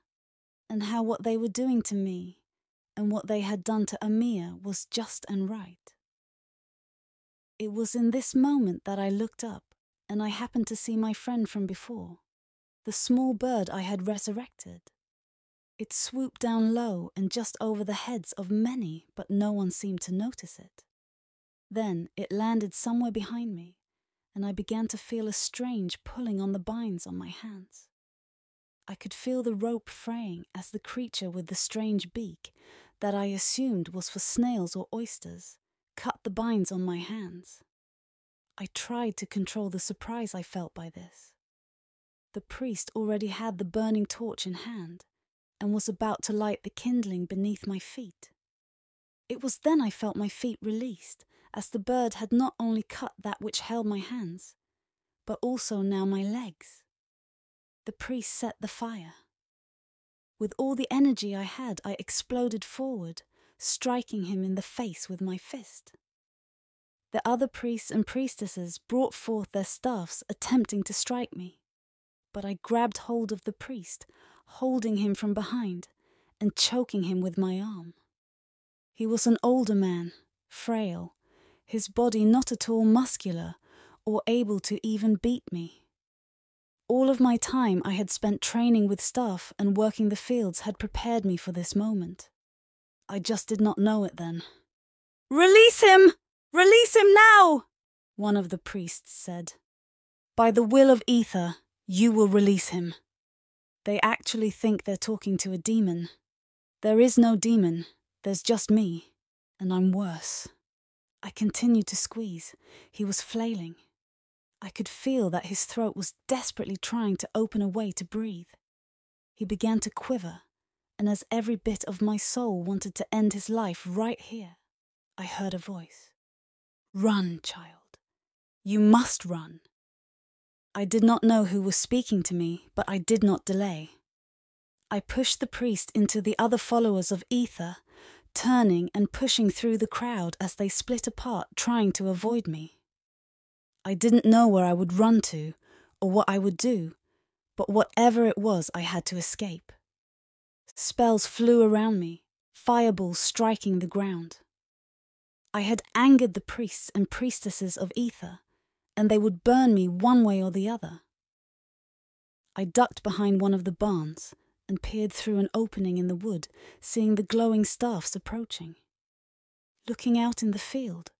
Speaker 1: and how what they were doing to me and what they had done to Amia was just and right. It was in this moment that I looked up, and I happened to see my friend from before, the small bird I had resurrected. It swooped down low and just over the heads of many, but no one seemed to notice it. Then it landed somewhere behind me, and I began to feel a strange pulling on the binds on my hands. I could feel the rope fraying as the creature with the strange beak, that I assumed was for snails or oysters, cut the binds on my hands. I tried to control the surprise I felt by this. The priest already had the burning torch in hand, and was about to light the kindling beneath my feet. It was then I felt my feet released, as the bird had not only cut that which held my hands, but also now my legs. The priest set the fire. With all the energy I had, I exploded forward, striking him in the face with my fist. The other priests and priestesses brought forth their staffs, attempting to strike me, but I grabbed hold of the priest, holding him from behind and choking him with my arm. He was an older man, frail, his body not at all muscular or able to even beat me. All of my time I had spent training with staff and working the fields had prepared me for this moment. I just did not know it then. "Release him! Release him now!" one of the priests said. "By the will of Etha, you will release him." They actually think they're talking to a demon. There is no demon, there's just me, and I'm worse. I continued to squeeze. He was flailing. I could feel that his throat was desperately trying to open a way to breathe. He began to quiver, and as every bit of my soul wanted to end his life right here, I heard a voice. "Run, child. You must run." I did not know who was speaking to me, but I did not delay. I pushed the priest into the other followers of Etha, turning and pushing through the crowd as they split apart, trying to avoid me. I didn't know where I would run to, or what I would do, but whatever it was, I had to escape. Spells flew around me, fireballs striking the ground. I had angered the priests and priestesses of Etha, and they would burn me one way or the other. I ducked behind one of the barns and peered through an opening in the wood, seeing the glowing staffs approaching. Looking out in the field,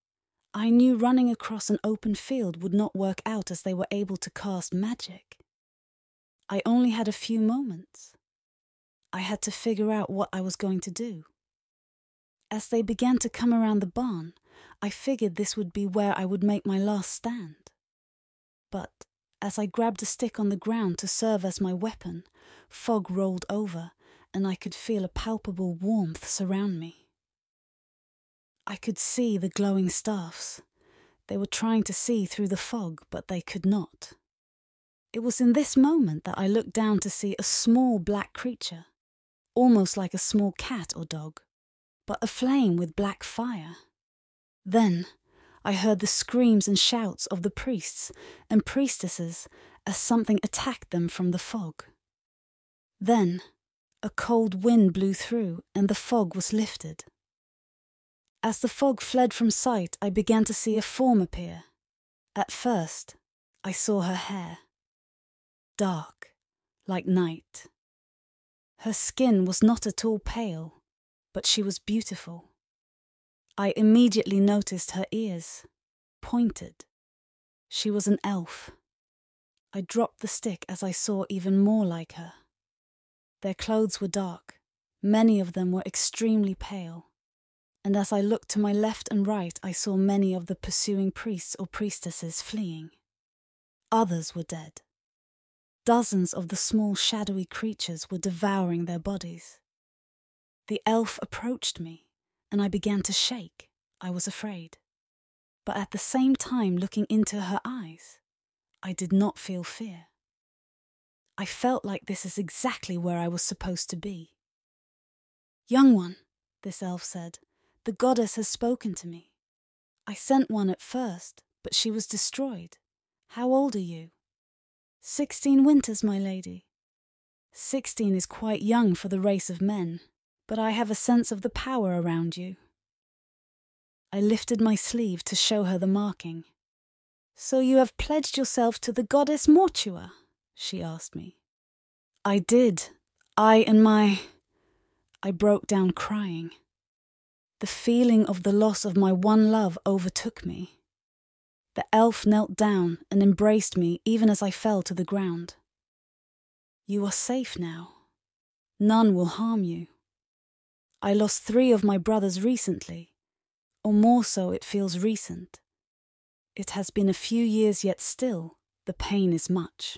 Speaker 1: I knew running across an open field would not work out as they were able to cast magic. I only had a few moments. I had to figure out what I was going to do. As they began to come around the barn, I figured this would be where I would make my last stand. But as I grabbed a stick on the ground to serve as my weapon, fog rolled over and I could feel a palpable warmth surround me. I could see the glowing staffs. They were trying to see through the fog, but they could not. It was in this moment that I looked down to see a small black creature, almost like a small cat or dog, but aflame with black fire. Then I heard the screams and shouts of the priests and priestesses as something attacked them from the fog. Then a cold wind blew through and the fog was lifted. As the fog fled from sight, I began to see a form appear. At first, I saw her hair. Dark, like night. Her skin was not at all pale, but she was beautiful. I immediately noticed her ears, pointed. She was an elf. I dropped the stick as I saw even more like her. Their clothes were dark, many of them were extremely pale, and as I looked to my left and right, I saw many of the pursuing priests or priestesses fleeing. Others were dead. Dozens of the small shadowy creatures were devouring their bodies. The elf approached me, and I began to shake. I was afraid. But at the same time, looking into her eyes, I did not feel fear. I felt like this is exactly where I was supposed to be. "Young one," this elf said, "the goddess has spoken to me. I sent one at first, but she was destroyed. How old are you?" 16 winters, my lady. 16 is quite young for the race of men, but I have a sense of the power around you. I lifted my sleeve to show her the marking. "So you have pledged yourself to the goddess Mortua?" she asked me. "I did. I broke down crying. The feeling of the loss of my one love overtook me. The elf knelt down and embraced me even as I fell to the ground. "You are safe now. None will harm you. I lost 3 of my brothers recently, or more so it feels recent. It has been a few years, yet still, the pain is much."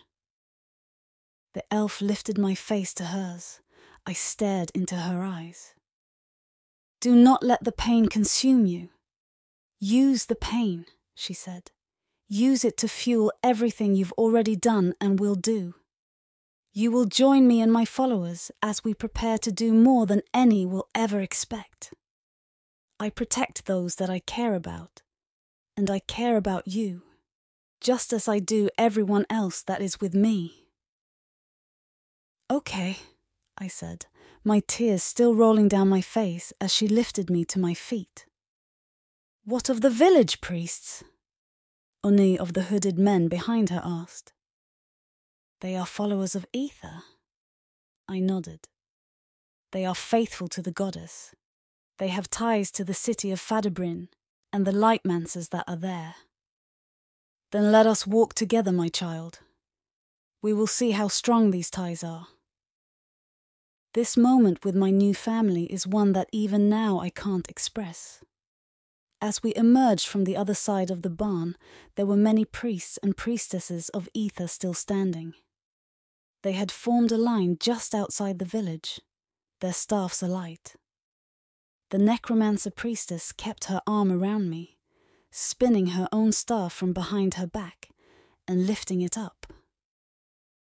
Speaker 1: The elf lifted my face to hers. I stared into her eyes. "Do not let the pain consume you. Use the pain," she said. "Use it to fuel everything you've already done and will do. You will join me and my followers as we prepare to do more than any will ever expect. I protect those that I care about, and I care about you, just as I do everyone else that is with me." "Okay," I said, my tears still rolling down my face as she lifted me to my feet. "What of the village priests?" Oni of the hooded men behind her asked. "They are followers of Etha." I nodded. "They are faithful to the goddess. They have ties to the city of Fadabrin and the lightmancers that are there." "Then let us walk together, my child. We will see how strong these ties are." This moment with my new family is one that even now I can't express. As we emerged from the other side of the barn, there were many priests and priestesses of Etha still standing. They had formed a line just outside the village, their staffs alight. The necromancer priestess kept her arm around me, spinning her own staff from behind her back and lifting it up.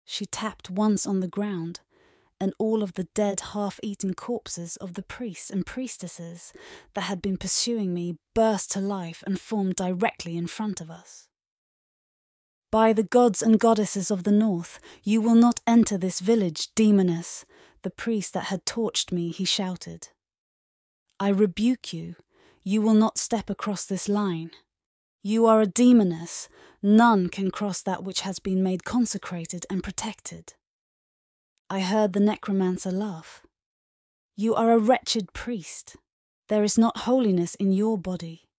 Speaker 1: She tapped once on the ground, and all of the dead, half-eaten corpses of the priests and priestesses that had been pursuing me burst to life and formed directly in front of us. "By the gods and goddesses of the north, you will not enter this village, demoness," the priest that had tortured me, he shouted. "I rebuke you. You will not step across this line. You are a demoness. None can cross that which has been made consecrated and protected." I heard the necromancer laugh. "You are a wretched priest. There is not holiness in your body.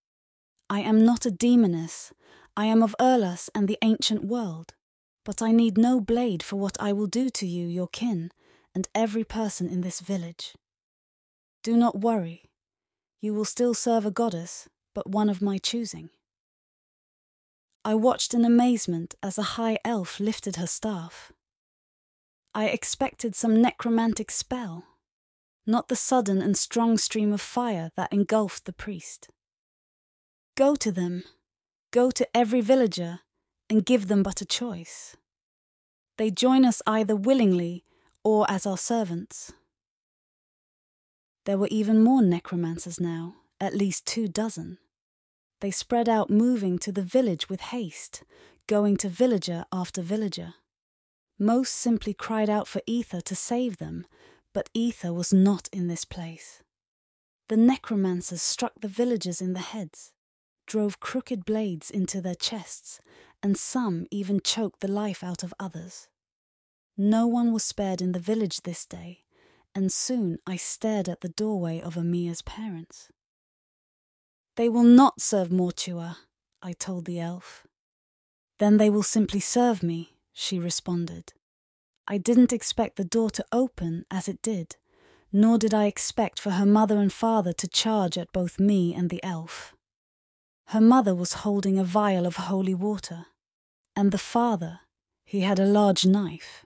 Speaker 1: I am not a demoness. I am of Erlas and the ancient world, but I need no blade for what I will do to you, your kin, and every person in this village. Do not worry. You will still serve a goddess, but one of my choosing." I watched in amazement as a high elf lifted her staff. I expected some necromantic spell, not the sudden and strong stream of fire that engulfed the priest. "Go to them. Go to every villager and give them but a choice. They join us either willingly or as our servants." There were even more necromancers now, at least 24. They spread out, moving to the village with haste, going to villager after villager. Most simply cried out for Etha to save them, but Etha was not in this place. The necromancers struck the villagers in the heads, drove crooked blades into their chests, and some even choked the life out of others. No one was spared in the village this day, and soon I stared at the doorway of Amia's parents. "They will not serve Mortua," I told the elf. "Then they will simply serve me," she responded. I didn't expect the door to open as it did, nor did I expect for her mother and father to charge at both me and the elf. Her mother was holding a vial of holy water, and the father, he had a large knife.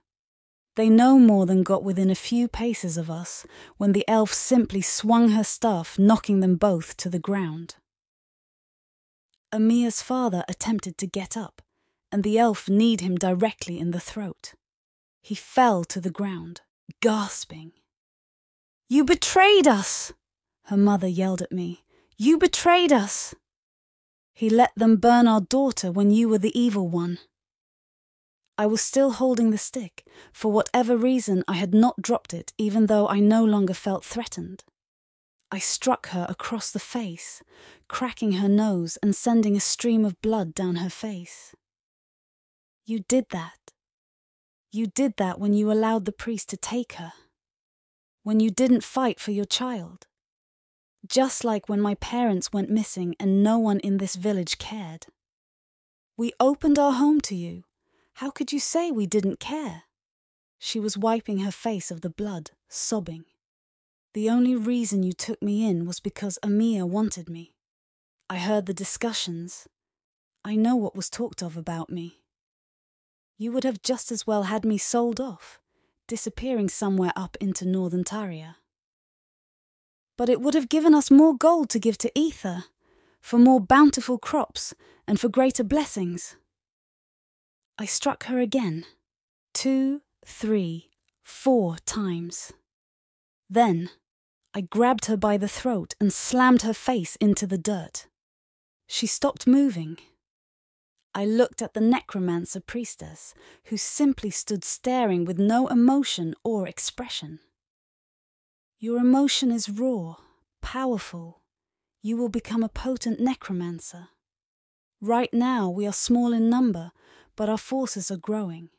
Speaker 1: They no more than got within a few paces of us when the elf simply swung her staff, knocking them both to the ground. Amia's father attempted to get up, and the elf kneed him directly in the throat. He fell to the ground, gasping. "You betrayed us!" her mother yelled at me. "You betrayed us! He let them burn our daughter when you were the evil one." I was still holding the stick. For whatever reason, I had not dropped it, even though I no longer felt threatened. I struck her across the face, cracking her nose and sending a stream of blood down her face. "You did that. You did that when you allowed the priest to take her. When you didn't fight for your child. Just like when my parents went missing and no one in this village cared. We opened our home to you. How could you say we didn't care?" She was wiping her face of the blood, sobbing. "The only reason you took me in was because Amia wanted me. I heard the discussions. I know what was talked of about me. You would have just as well had me sold off, disappearing somewhere up into northern Taria. But it would have given us more gold to give to Etha, for more bountiful crops and for greater blessings." I struck her again, 2, 3, 4 times. Then I grabbed her by the throat and slammed her face into the dirt. She stopped moving. I looked at the necromancer priestess, who simply stood staring with no emotion or expression. "Your emotion is raw, powerful. You will become a potent necromancer. Right now we are small in number, but our forces are growing.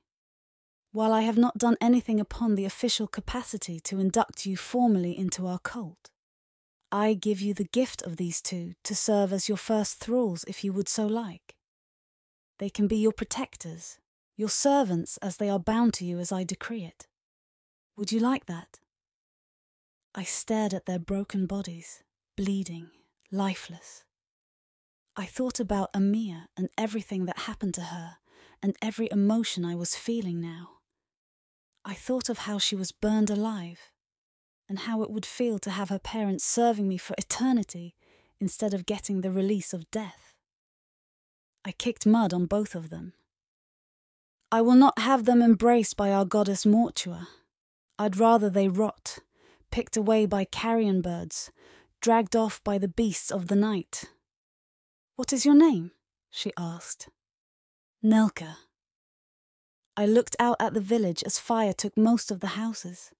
Speaker 1: While I have not done anything upon the official capacity to induct you formally into our cult, I give you the gift of these two to serve as your first thralls if you would so like. They can be your protectors, your servants as they are bound to you as I decree it. Would you like that?" I stared at their broken bodies, bleeding, lifeless. I thought about Amia and everything that happened to her and every emotion I was feeling now. I thought of how she was burned alive and how it would feel to have her parents serving me for eternity instead of getting the release of death. I kicked mud on both of them. I will not have them embraced by our goddess Mortua. I'd rather they rot, picked away by carrion birds, dragged off by the beasts of the night. What is your name? She asked. Nelke. I looked out at the village as fire took most of the houses.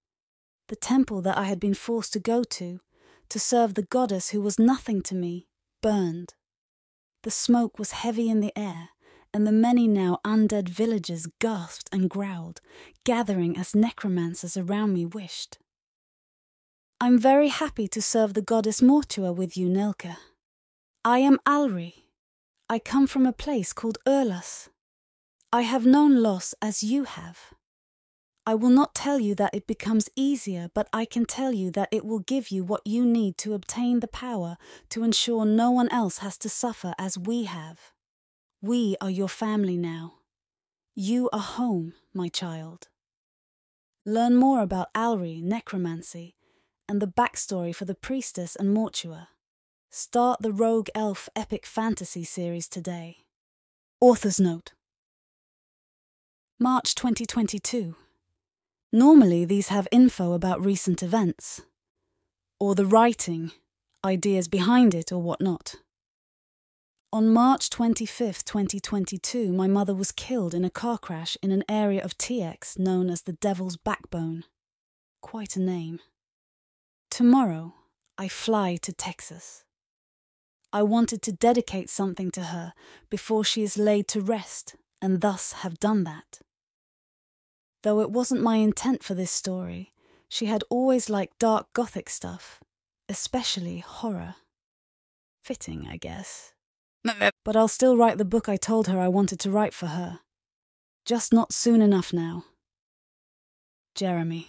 Speaker 1: The temple that I had been forced to go to serve the goddess who was nothing to me, burned. The smoke was heavy in the air, and the many now undead villagers gasped and growled, gathering as necromancers around me wished. I'm very happy to serve the goddess Mortua with you, Nelke. I am Alri. I come from a place called Urlas. I have known loss as you have. I will not tell you that it becomes easier, but I can tell you that it will give you what you need to obtain the power to ensure no one else has to suffer as we have. We are your family now. You are home, my child. Learn more about Alri, necromancy, and the backstory for the priestess and Mortua. Start the Rogue Elf Epic Fantasy series today. Author's note. March 2022. Normally these have info about recent events, or the writing, ideas behind it or whatnot. On March 25th, 2022, my mother was killed in a car crash in an area of TX known as the Devil's Backbone. Quite a name. Tomorrow, I fly to Texas. I wanted to dedicate something to her before she is laid to rest, and thus have done that. Though it wasn't my intent for this story, she had always liked dark gothic stuff, especially horror. Fitting, I guess. But I'll still write the book I told her I wanted to write for her. Just not soon enough now. Jeremy.